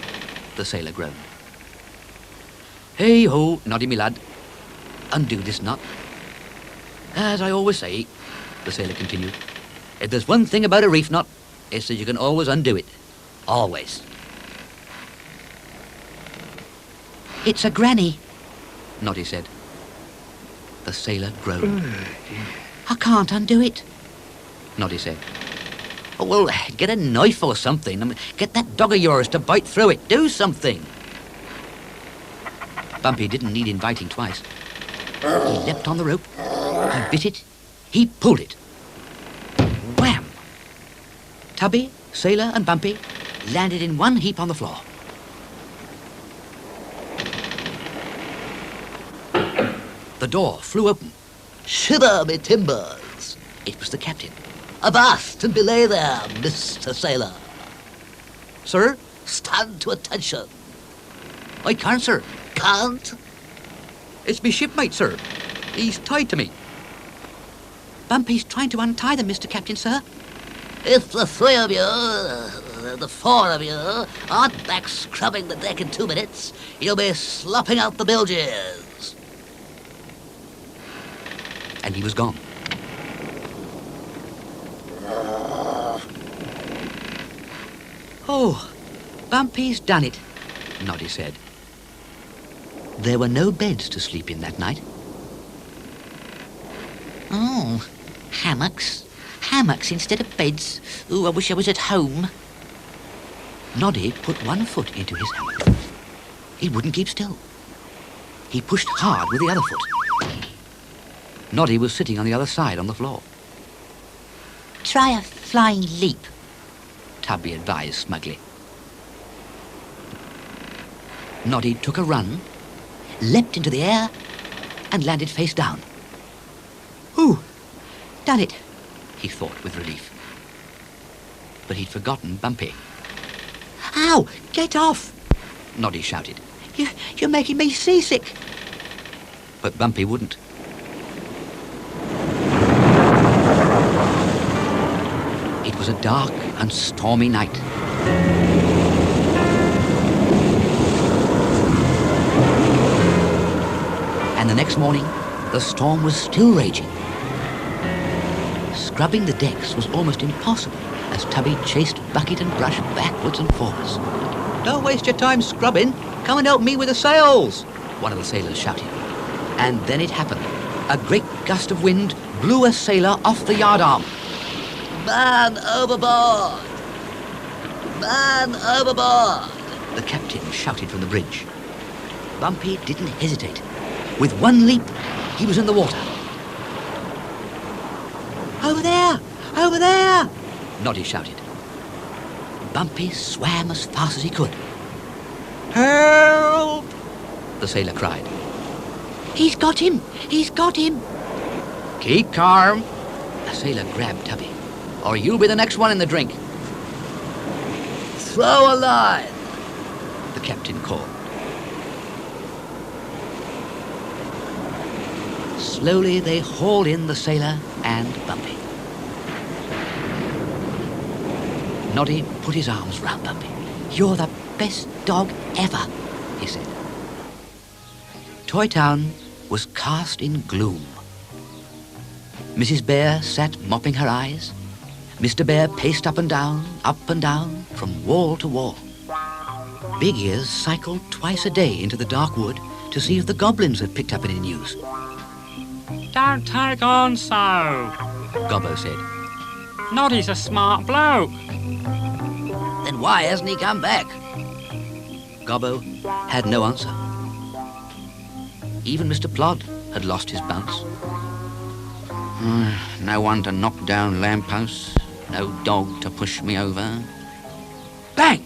The sailor groaned. Hey ho, Noddy me lad. Undo this knot. As I always say, the sailor continued, if there's one thing about a reef knot, it's that you can always undo it. Always. It's a granny. Noddy said. The sailor groaned. I can't undo it. Noddy said. Oh, well, get a knife or something. I mean, get that dog of yours to bite through it. Do something. Bumpy didn't need inviting twice. He leapt on the rope. He bit it. He pulled it. Wham! Tubby, Sailor, and Bumpy landed in one heap on the floor. The door flew open. Shiver me timbers. It was the captain. Avast and belay there, Mr. Sailor. Sir? Stand to attention. I can't, sir. Can't? It's me shipmate, sir. He's tied to me. Bumpy's trying to untie them, Mr. Captain, sir. If the three of you, the four of you, aren't back scrubbing the deck in 2 minutes, you'll be slopping out the bilges. And he was gone. Oh, Bumpy's done it. Noddy said. There were no beds to sleep in that night. Oh, hammocks. Hammocks instead of beds. Ooh, I wish I was at home. Noddy put one foot into his hammock. He wouldn't keep still. He pushed hard with the other foot. Noddy was sitting on the other side on the floor. Try a flying leap. Tubby advised smugly. Noddy took a run, leapt into the air, and landed face down. Ooh, done it. He thought with relief. But he'd forgotten Bumpy. Ow, get off. Noddy shouted. You're making me seasick. But Bumpy wouldn't. It was a dark and stormy night. And the next morning, the storm was still raging. Scrubbing the decks was almost impossible as Tubby chased bucket and brush backwards and forwards. Don't waste your time scrubbing. Come and help me with the sails, one of the sailors shouted. And then it happened. A great gust of wind blew a sailor off the yardarm. Man overboard! Man overboard! The captain shouted from the bridge. Bumpy didn't hesitate. With one leap, he was in the water. Over there! Over there! Noddy shouted. Bumpy swam as fast as he could. Help! The sailor cried. He's got him! He's got him! Keep calm. A sailor grabbed Tubby. Or you'll be the next one in the drink. Throw a line! The captain called. Slowly they hauled in the sailor and Bumpy. Noddy put his arms round Bumpy. You're the best dog ever, he said. Toy Town was cast in gloom. Mrs. Bear sat mopping her eyes. Mr. Bear paced up and down, from wall to wall. Big Ears cycled twice a day into the dark wood to see if the goblins had picked up any news. Don't take on so, Gobbo said. Noddy's a smart bloke. Then why hasn't he come back? Gobbo had no answer. Even Mr. Plod had lost his bounce. No one to knock down lampposts, no dog to push me over. Bang!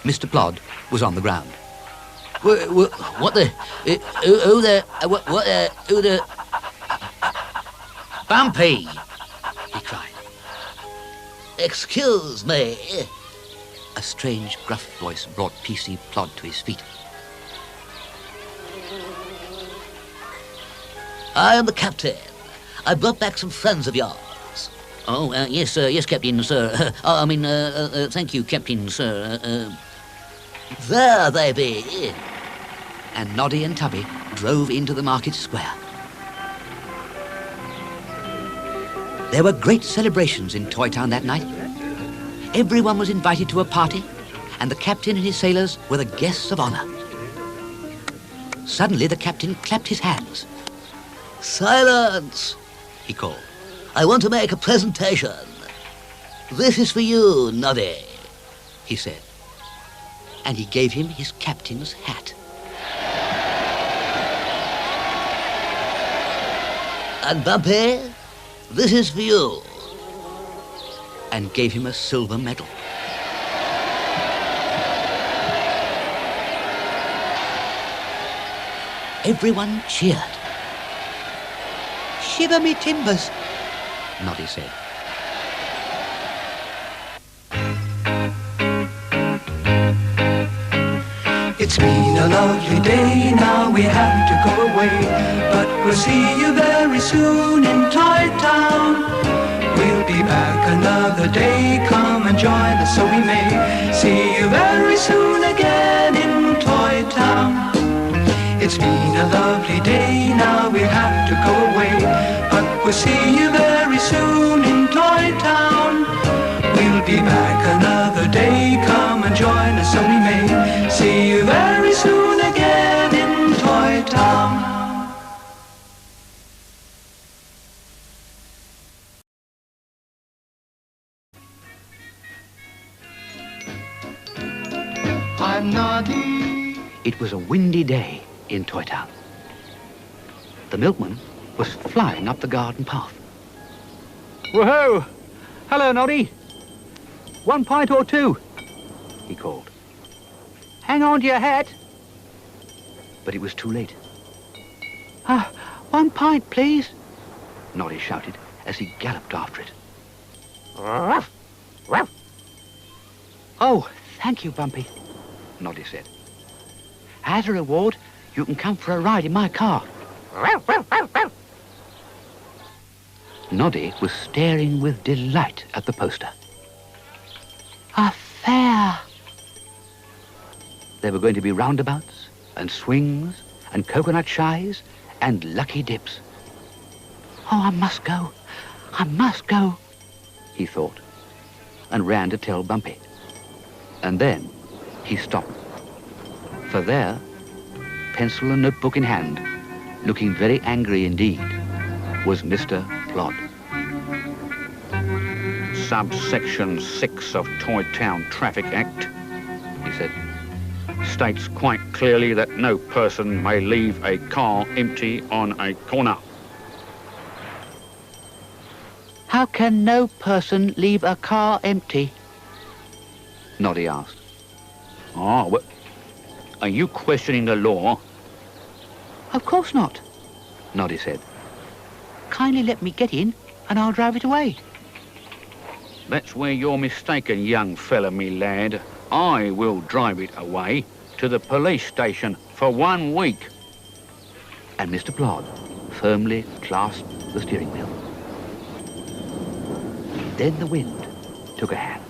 Mr. Plod was on the ground. What the? Who the? Who the? Bumpy! He cried. Excuse me. A strange, gruff voice brought P.C. Plod to his feet. I am the captain. I brought back some friends of yours. Oh, yes, sir. Yes, Captain, sir. Thank you, Captain, sir. There they be. And Noddy and Tubby drove into the market square. There were great celebrations in Toy Town that night. Everyone was invited to a party, and the captain and his sailors were the guests of honor. Suddenly, the captain clapped his hands. Silence, he called. I want to make a presentation. This is for you, Noddy, he said. And he gave him his captain's hat. And Bumpy, this is for you. And gave him a silver medal. Everyone cheered. Shiver me timbers, Noddy said. It's been a lovely day, now we have to go away, but we'll see you very soon in Toy Town. We'll be back another day, come and join us so we may see you very soon again in Toy Town. It's been a lovely day, now we have to go away, but we'll see you very soon in Toy Town. We'll be back another day, come and join us so we may see you very soon again in Toy Town. I'm Noddy. It was a windy day in Toy Town. The milkman was flying up the garden path. Whoa! Hello, Noddy. 1 pint or 2? He called. Hang on to your hat. But it was too late. 1 pint, please, Noddy shouted as he galloped after it. Ruff, ruff. Oh, thank you, Bumpy, Noddy said. As a reward, you can come for a ride in my car. Noddy was staring with delight at the poster. A fair. There were going to be roundabouts and swings and coconut shies and lucky dips. Oh, I must go. I must go, he thought, and ran to tell Bumpy. And then he stopped. For there, pencil and notebook in hand, looking very angry indeed, was Mr. Plod. Subsection 6 of Toy Town Traffic Act, he said, states quite clearly that no person may leave a car empty on a corner. How can no person leave a car empty? Noddy asked. Oh, well, are you questioning the law? Of course not, Noddy said. Kindly let me get in and I'll drive it away. That's where you're mistaken, young fella, me lad. I will drive it away to the police station for 1 week. And Mr. Plod firmly clasped the steering wheel. Then the wind took a hand.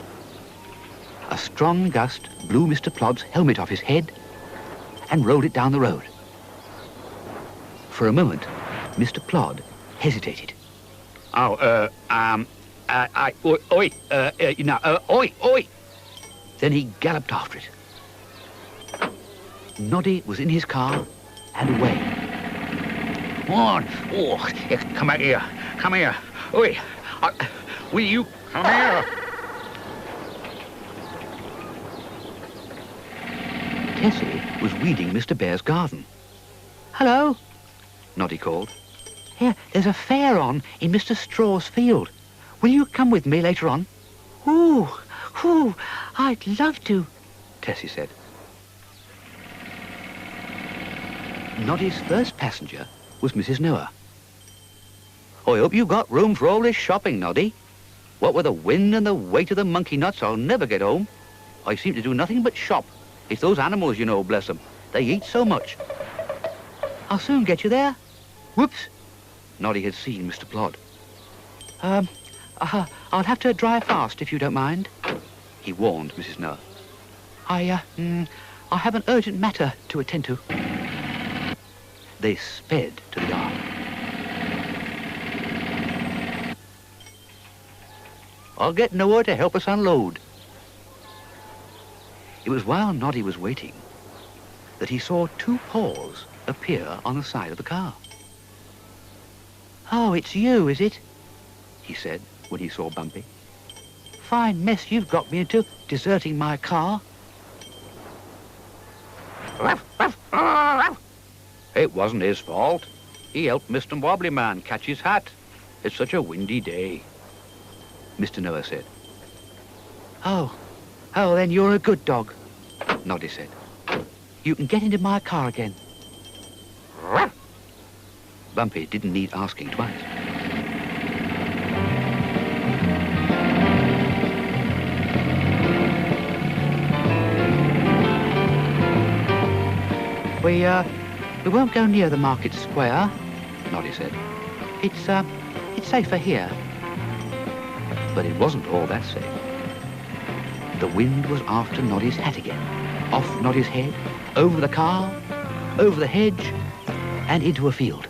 A strong gust blew Mr. Plod's helmet off his head and rolled it down the road. For a moment, Mr. Plod hesitated. Oi. Then he galloped after it. Noddy was in his car and away. Come on. Oh, yes, come back here. Come here. Oi. Will you come here? Tessie was weeding Mr. Bear's garden. Hello, Noddy called. Here, there's a fair on in Mr. Straw's field. Will you come with me later on? Ooh, I'd love to, Tessie said. Noddy's first passenger was Mrs. Noah. I hope you've got room for all this shopping, Noddy. What with the wind and the weight of the monkey nuts, I'll never get home. I seem to do nothing but shop. It's those animals, you know, bless them. They eat so much. I'll soon get you there. Whoops. Noddy had seen Mr. Plod. I'll have to drive fast if you don't mind, he warned Mrs. Noah. I have an urgent matter to attend to. They sped to the yard. I'll get Noah to help us unload. It was while Noddy was waiting that he saw 2 paws appear on the side of the car. Oh, it's you, is it? He said when he saw Bumpy. Fine mess you've got me into, deserting my car. It wasn't his fault. He helped Mr. Wobbly Man catch his hat. It's such a windy day, Mr. Noah said. Oh, then you're a good dog, Noddy said. You can get into my car again. Bumpy didn't need asking twice. We won't go near the market square, Noddy said. It's safer here. But it wasn't all that safe. The wind was after Noddy's hat again. Off Noddy's head, over the car, over the hedge, and into a field.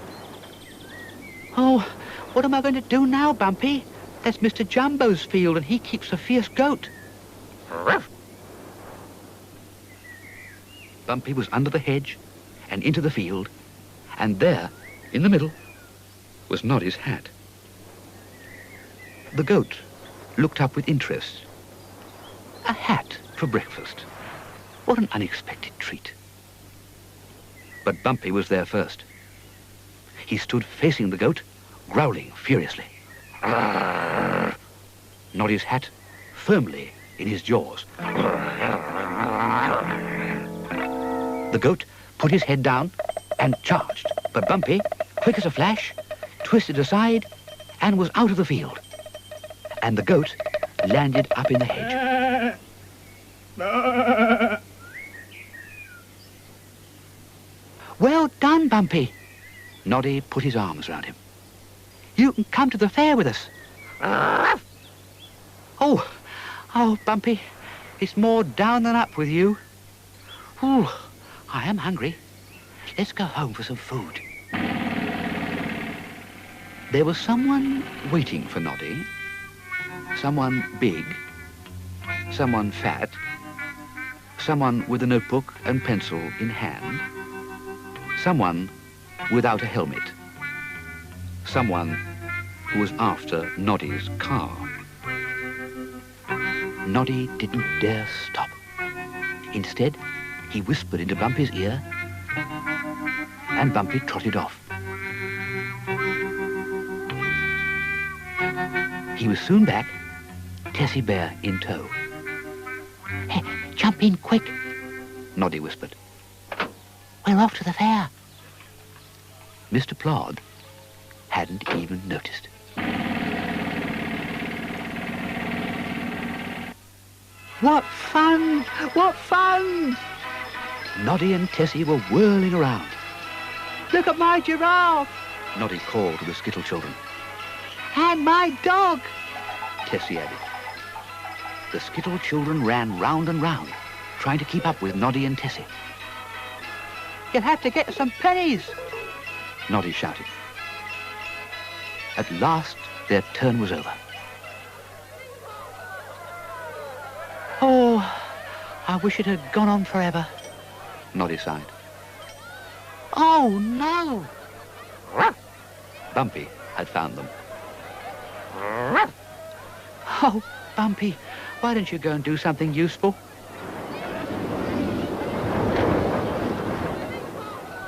Oh, what am I going to do now, Bumpy? That's Mr. Jumbo's field, and he keeps a fierce goat. Bumpy was under the hedge and into the field, and there, in the middle, was Noddy's hat. The goat looked up with interest. A hat for breakfast. What an unexpected treat. But Bumpy was there first. He stood facing the goat, growling furiously. Noddy's hat firmly in his jaws. The goat put his head down and charged, but Bumpy, quick as a flash, twisted aside and was out of the field. And the goat landed up in the hedge. Well done, Bumpy. Noddy put his arms round him. You can come to the fair with us. Oh, Bumpy, It's more down than up with you. Ooh, I am hungry. Let's go home for some food. There was someone waiting for Noddy. Someone big. Someone fat. Someone with a notebook and pencil in hand. Someone without a helmet. Someone who was after Noddy's car. Noddy didn't dare stop. Instead, he whispered into Bumpy's ear, and Bumpy trotted off. He was soon back, Tessie Bear in tow. Hey, jump in quick. Noddy whispered. We're off to the fair. Mr. Plod hadn't even noticed. What fun! What fun! Noddy and Tessie were whirling around. Look at my giraffe! Noddy called to the Skittle children. And my dog! Tessie added. The Skittle children ran round and round, trying to keep up with Noddy and Tessie. You'll have to get some pennies! Noddy shouted. At last, their turn was over. Oh, I wish it had gone on forever. Noddy sighed. Oh, no! Bumpy had found them. Oh, Bumpy, why don't you go and do something useful?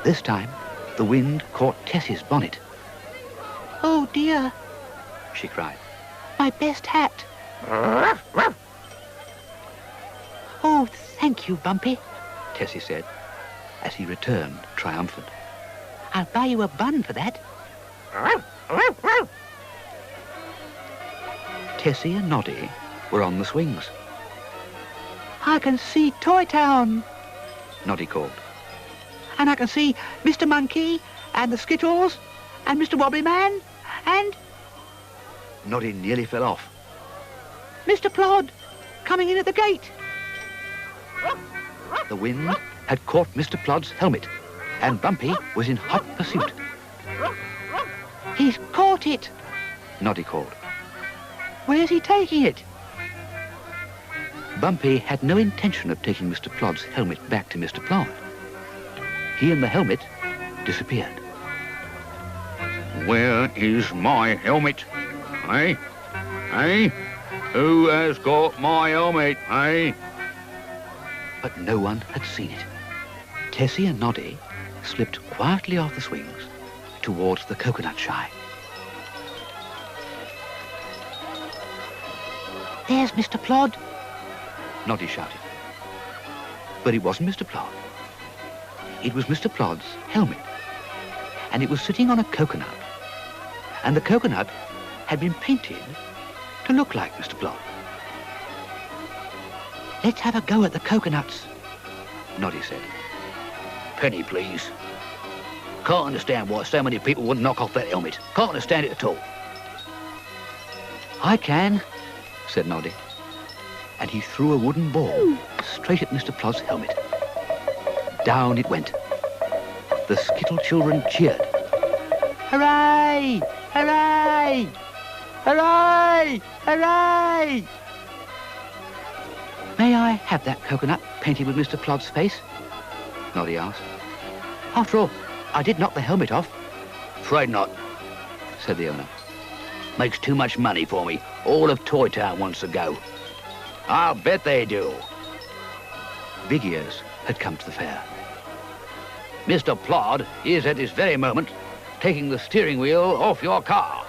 This time, the wind caught Tessie's bonnet. Oh, dear, She cried. my best hat. Oh, thank you, Bumpy. Tessie said, as he returned triumphant. I'll buy you a bun for that. Tessie and Noddy were on the swings. I can see Toy Town, Noddy called. and I can see Mr. Monkey, and the Skittles, and Mr. Wobbly Man, and Noddy nearly fell off. Mr. Plod, coming in at the gate. The wind had caught Mr. Plod's helmet, and Bumpy was in hot pursuit. He's caught it. Noddy called. Where's he taking it? Bumpy had no intention of taking Mr. Plod's helmet back to Mr. Plod. He and the helmet disappeared. Where is my helmet? Eh? Eh? Who has got my helmet, eh? But no one had seen it. Tessie and Noddy slipped quietly off the swings towards the coconut shy. There's Mr. Plod. Noddy shouted. But it wasn't Mr. Plod. It was Mr. Plod's helmet. And it was sitting on a coconut. And the coconut had been painted to look like Mr. Plod. Let's have a go at the coconuts. Noddy said. Penny, please. Can't understand why so many people wouldn't knock off that helmet. Can't understand it at all. I can, said Noddy. And he threw a wooden ball straight at Mr. Plod's helmet. Down it went. The Skittle children cheered. Hooray! Hooray! Hooray! Hooray! May I have that coconut painted with Mr. Plod's face? Noddy asked. After all, I did knock the helmet off. Afraid not, said the owner. Makes too much money for me. All of Toy Town wants to go. I'll bet they do. Big Ears had come to the fair. Mr. Plod is at this very moment taking the steering wheel off your car.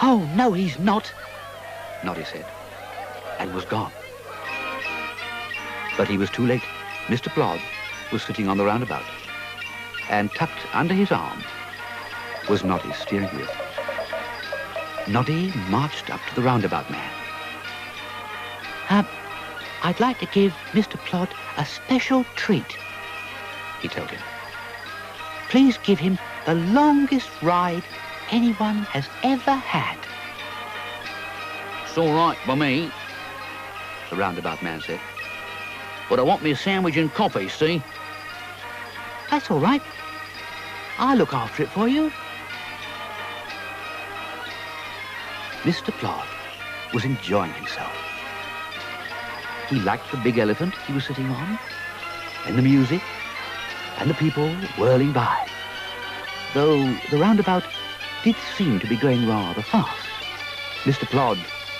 Oh, no, he's not. Noddy said, and was gone. But he was too late. Mr. Plod was sitting on the roundabout, and tucked under his arm was Noddy's steering wheel. Noddy marched up to the roundabout man. I'd like to give Mr. Plod a special treat, He told him. Please give him the longest ride anyone has ever had. It's all right by me. the roundabout man said. But I want me a sandwich and coffee, see? That's all right. I'll look after it for you. Mr. Plod was enjoying himself. He liked the big elephant he was sitting on, and the music, and the people whirling by. Though the roundabout did seem to be going rather fast. Mr. Plod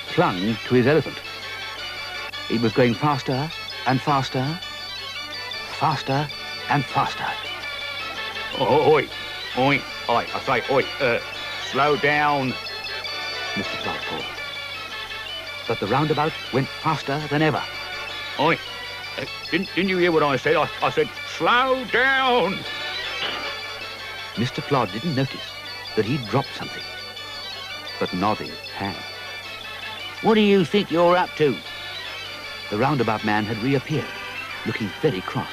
clung to his elephant. It was going faster and faster, faster and faster. Oi, oi, oi, I say, oi, slow down. Mr. Plod called. But the roundabout went faster than ever. Oi, didn't you hear what I said? I said, slow down. Mr. Plod didn't notice that he'd dropped something. But Noddy had. What do you think you're up to? The roundabout man had reappeared, looking very cross.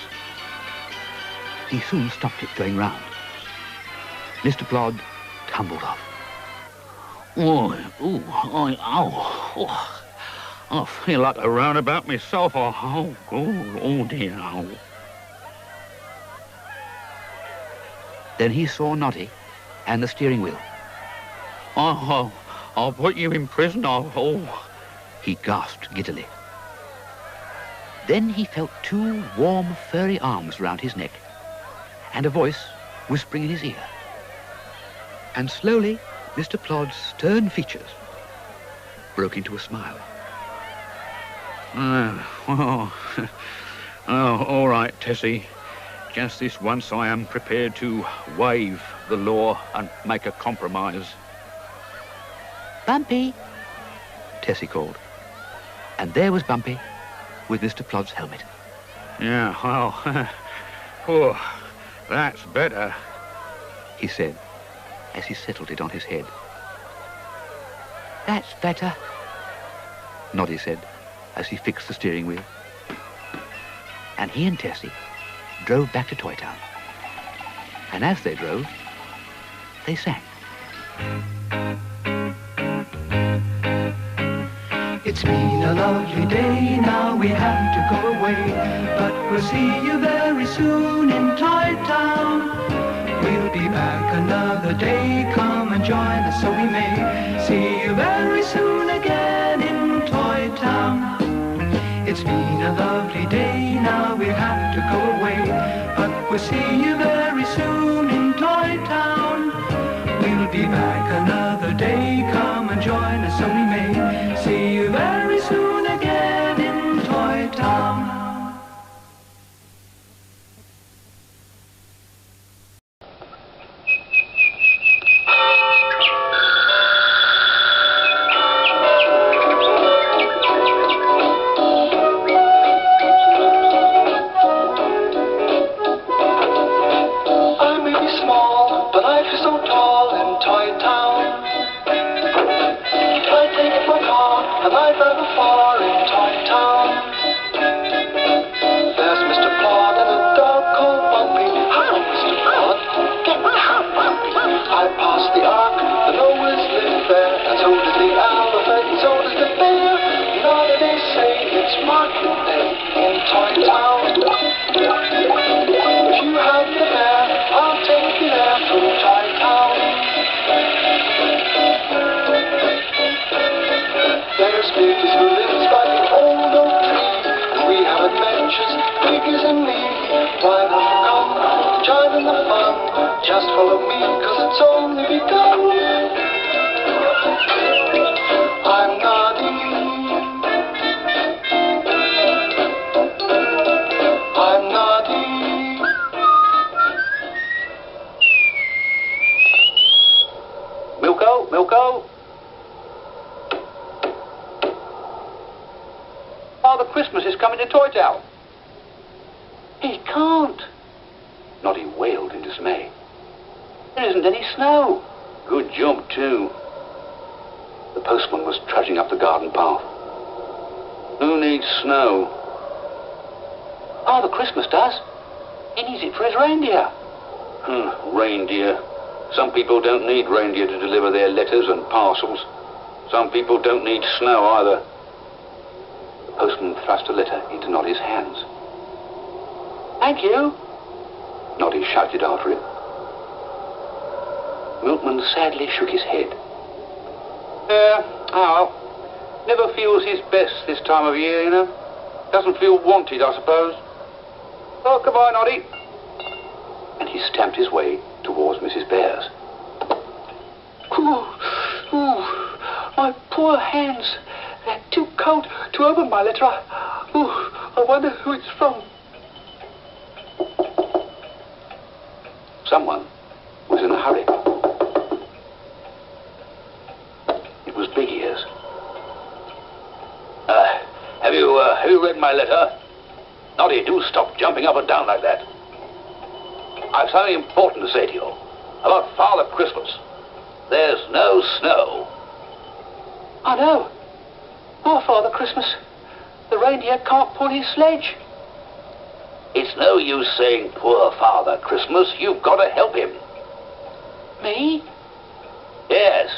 He soon stopped it going round. Mr. Plod tumbled off. Oh, I feel like a roundabout myself. Oh dear. Oh. Then he saw Noddy and the steering wheel. I'll put you in prison. He gasped giddily. Then he felt two warm, furry arms round his neck and a voice whispering in his ear. And slowly, Mr. Plod's stern features broke into a smile. All right, Tessie. Just this once I am prepared to waive the law and make a compromise. Bumpy, Tessie called. And there was Bumpy with Mr. Plod's helmet. Yeah, well, oh, that's better, he said as he settled it on his head. That's better, Noddy said as he fixed the steering wheel. And he and Tessie drove back to Toy Town. And as they drove, they sang. It's been a lovely day, now we have to go away, but we'll see you very soon in Toy Town. We'll be back another day, come and join us so we may see you very soon again in Toy Town. It's been a lovely day, now we have to go away, but we'll see you very soon in Toy Town. We'll be back another day, come and join us so we may see you very soon again in Toy Town. Just follow me, 'cause it's only begun. I'm Noddy. I'm Noddy. Milko, Milko. Father Christmas is coming to Toy Town. He can't. Noddy wailed in dismay. There isn't any snow. Good job, too. The postman was trudging up the garden path. Who needs snow? Father Christmas does. He needs it for his reindeer. Reindeer. Some people don't need reindeer to deliver their letters and parcels. Some people don't need snow either. The Postman thrust a letter into Noddy's hands. Thank you. Noddy shouted after him. Milkman sadly shook his head. Never feels his best this time of year, you know. Doesn't feel wanted, I suppose. Oh, goodbye, Noddy. And he stamped his way towards Mrs. Bear's. My poor hands. They're too cold to open my letter. I wonder who it's from. Someone was in a hurry. It was Big Ears. Have you read my letter? Noddy, do stop jumping up and down like that. I've something important to say to you about Father Christmas. There's no snow. I know. Poor Father Christmas. The reindeer can't pull his sledge. It's no use saying poor Father Christmas. You've got to help him. Me? Yes.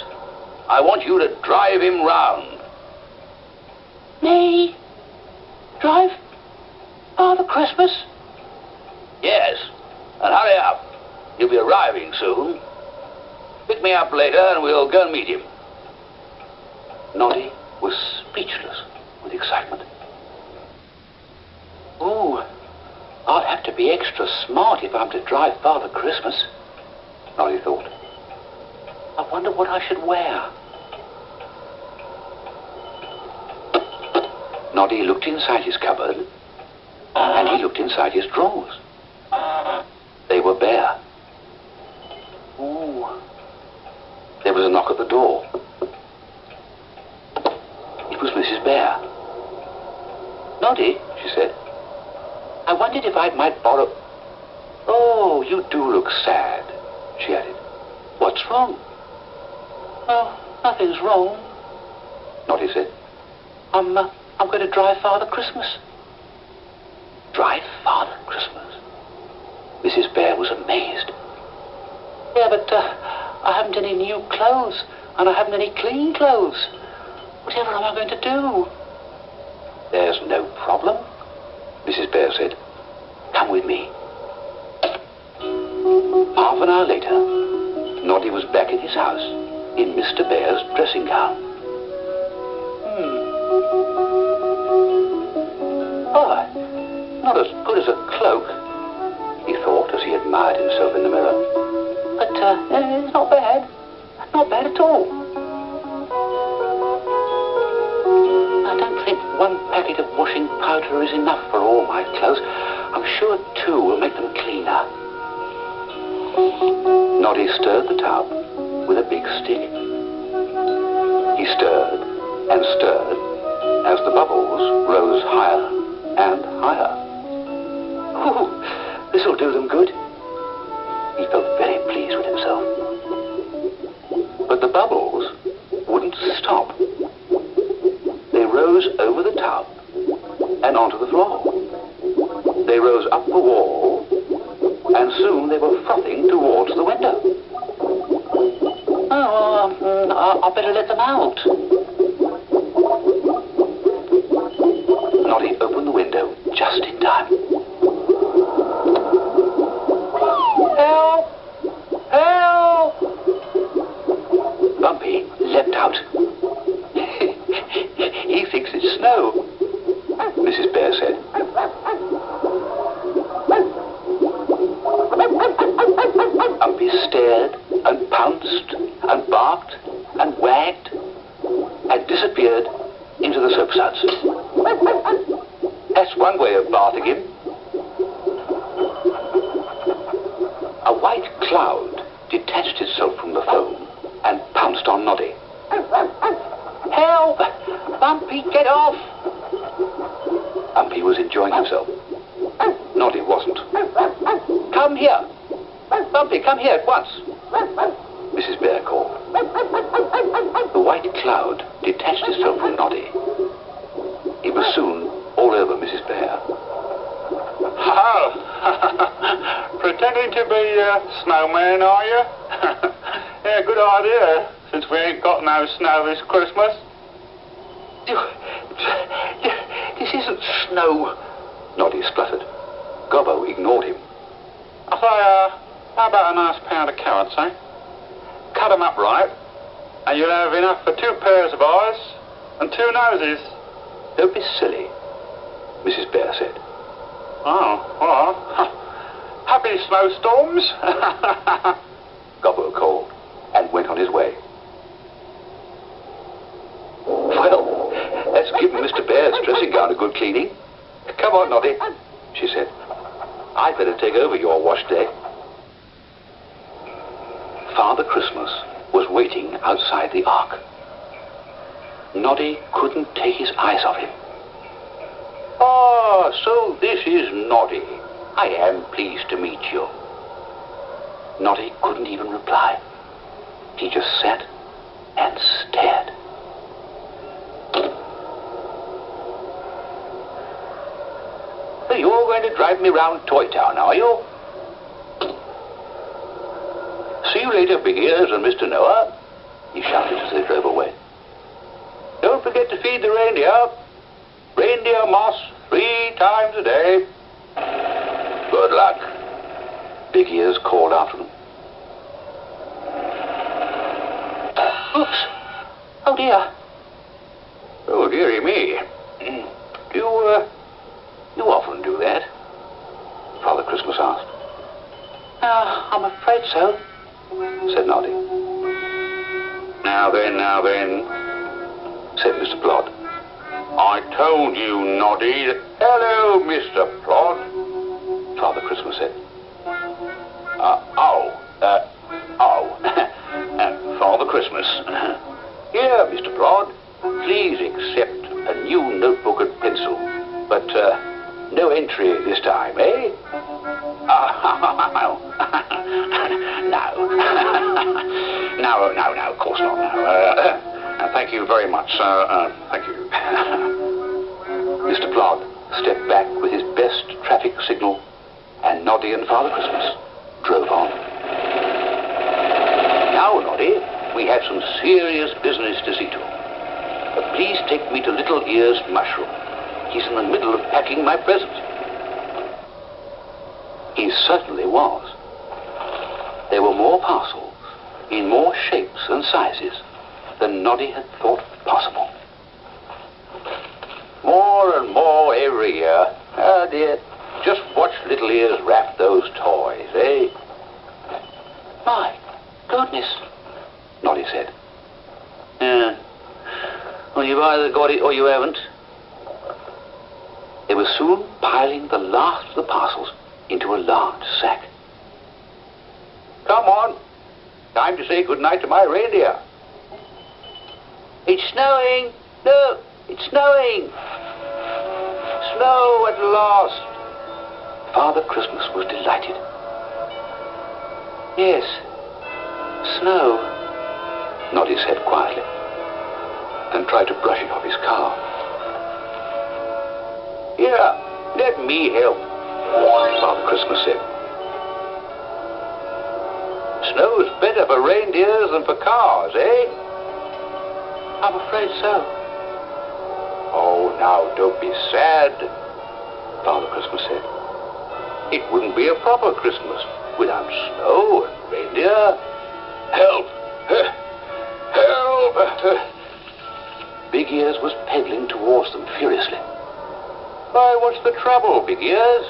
I want you to drive him round. Me? Drive Father Christmas? Yes. And hurry up. He'll be arriving soon. Pick me up later and we'll go and meet him. Noddy was speechless with excitement. Oh, I'll have to be extra smart if I'm to drive Father Christmas. Noddy thought. I wonder what I should wear. Noddy looked inside his cupboard, and he looked inside his drawers. They were bare. Ooh. There was a knock at the door. It was Mrs. Bear. Noddy, She said. I wondered if I might borrow... Oh, you do look sad, she added. What's wrong? Oh, nothing's wrong. Noddy said. I'm going to drive Father Christmas. Drive Father Christmas? Mrs. Bear was amazed. Yeah, but I haven't any new clothes, and I haven't any clean clothes. Whatever am I going to do? There's no problem, Mrs. Bear said. Come with me. Half an hour later, Noddy was back at his house in Mr. Bear's dressing gown. Oh, not as good as a cloak, He thought as he admired himself in the mirror. but it's not bad. Not bad at all. I don't think one packet of washing powder is enough for all my clothes. I'm sure two will make them cleaner. Noddy stirred the tub with a big stick. He stirred and stirred as the bubbles rose higher and higher. Ooh, this'll do them good. He felt very pleased with himself. But the bubbles wouldn't stop. They rose over the tub and onto the floor. They rose up the wall, and soon they were frothing towards the window. Oh, I better let them out. Noddy opened the window just in time. Help! Help! Bumpy leapt out. He thinks it's snow, Mrs. Bear said. Bumpy stared and pounced and barked and wagged and disappeared into the soapsuds. That's one way of bathing him. A white cloud detached itself from the foam and pounced on Noddy. Help! Bumpy, get off! Bumpy was enjoying himself. Noddy wasn't. Come here. Bumpy, come here at once. Mrs. Bear called. The white cloud detached itself from Noddy. It was soon all over Mrs. Bear. Oh, pretending to be a snowman, are you? Yeah, good idea, since we ain't got no snow this Christmas. isn't snow, Noddy spluttered. Gobbo ignored him. I say, how about a nice pound of carrots, eh? Cut 'em up right, and you'll have enough for 2 pairs of eyes and 2 noses. Don't be silly, Mrs. Bear said. Oh, well, happy snowstorms. Gobbo called and went on his way. Well, let's give Mr. Bear's dressing gown a good cleaning. Come on, Noddy, she said. I'd better take over your wash day. Father Christmas was waiting outside the ark. Noddy couldn't take his eyes off him. Ah, so this is Noddy. I am pleased to meet you. Noddy couldn't even reply. He just sat and stared. So you're going to drive me round Toy Town, are you? See you later, Big Ears and Mr. Noah, he shouted as they drove away. Don't forget to feed the reindeer. Reindeer moss 3 times a day. Good luck, Big Ears called after them. Oops. Oh, dear. Oh, dearie me. You often do that? Father Christmas asked. I'm afraid so, said Noddy. Now then, said Mr. Plod. I told you, Noddy. Hello, Mr. Plod, Father Christmas said. Father Christmas. Here, Mr. Plod, please accept a new notebook and pencil, but no entry this time, eh? No, of course not, no. Thank you very much, sir. Thank you. Mr. Plod stepped back with his best traffic signal, and Noddy and Father Christmas drove on. Now, Noddy, we have some serious business to see to. Please take me to Little Ear's mushroom. He's in the middle of packing my present. He certainly was. There were more parcels, in more shapes and sizes, than Noddy had thought possible. More and more every year. Oh, dear. Just watch Little Ears wrap those toys, eh? My goodness, Noddy said. Yeah. Well, you've either got it or you haven't. They were soon piling the last of the parcels into a large sack. Come on. Time to say goodnight to my reindeer. It's snowing. No, it's snowing. Snow at last. Father Christmas was delighted. Yes, snow, Noddy said quietly, and tried to brush it off his car. Here, let me help, Father Christmas said. Snow's better for reindeers than for cars, eh? I'm afraid so. Oh, now, don't be sad, Father Christmas said. It wouldn't be a proper Christmas without snow and reindeer. Help! Help! Big Ears was pedaling towards them furiously. Why, what's the trouble, Big Ears?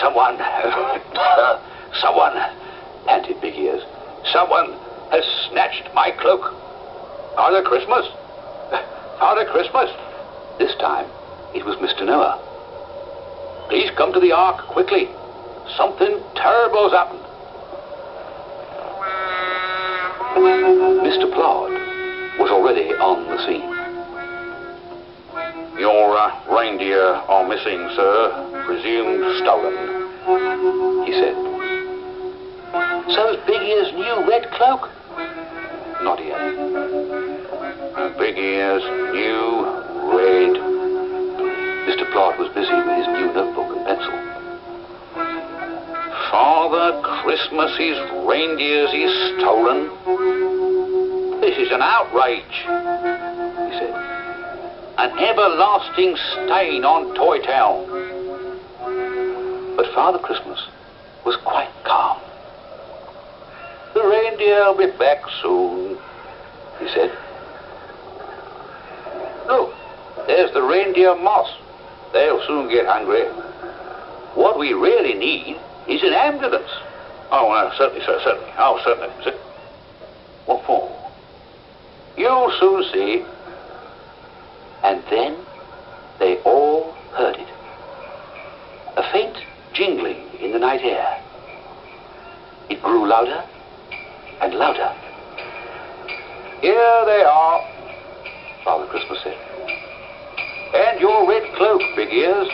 Someone, panted Big Ears. Someone has snatched my cloak. Father Christmas? Father Christmas? This time, it was Mr. Noah. Please come to the ark quickly. Something terrible's happened. Mr. Plod was already on the scene. Your reindeer are missing, sir. Presumed stolen, he said. So's Big Ear's new red cloak? Noddy added. Big Ear's new red. Mr. Plod was busy with his new notebook and pencil. Father Christmas's reindeers is stolen. This is an outrage, he said. an everlasting stain on Toy Town. But Father Christmas was quite calm. The reindeer will be back soon, he said. Look, there's the reindeer moss. They'll soon get hungry. What we really need is an ambulance. Oh, certainly, sir, certainly. Oh, certainly. What for? You'll soon see. And then they all heard it. A faint jingling in the night air. It grew louder and louder. Here they are, Father Christmas said. And your red cloak, Big Ears.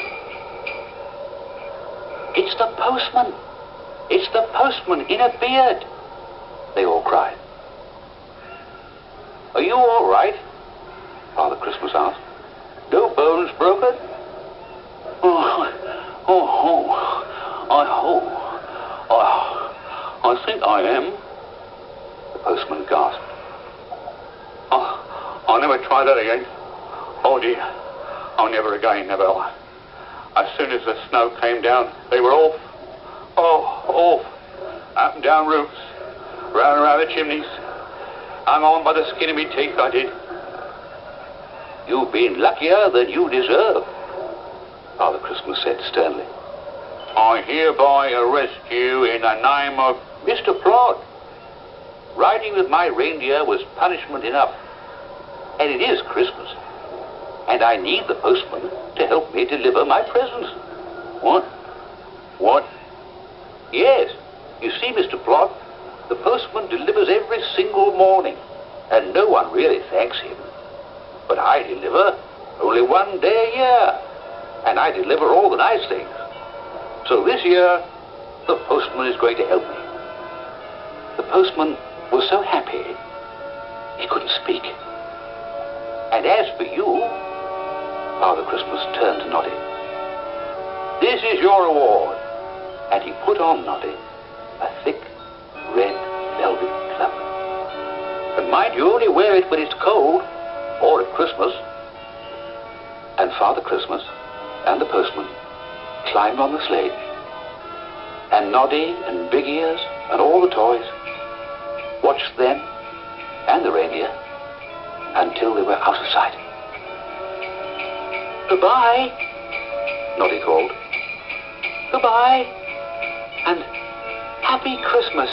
It's the postman. It's the postman in a beard, they all cried. Are you all right? Father Christmas asked. No bones broken? I think I am, the postman gasped. I'll never try that again. Oh dear, oh never again, never. As soon as the snow came down, they were off. Off. Up and down roofs, round and round the chimneys. Hung on by the skin of me teeth, I did. You've been luckier than you deserve, Father Christmas said sternly. I hereby arrest you in the name of Mr. Plod. Riding with my reindeer was punishment enough. And it is Christmas. And I need the postman to help me deliver my presents. What? Yes. You see, Mr. Plod, the postman delivers every single morning. And no one really thanks him. But I deliver only one day a year. And I deliver all the nice things. So this year, the postman is going to help me. The postman was so happy, he couldn't speak. And as for you, Father Christmas turned to Noddy. This is your reward. And he put on Noddy a thick red velvet cloak. And mind you only wear it when it's cold or at Christmas. And Father Christmas and the postman climbed on the sledge. And Noddy and Big Ears and all the toys watched them and the reindeer until they were out of sight. Goodbye, Noddy called. Goodbye, and Happy Christmas.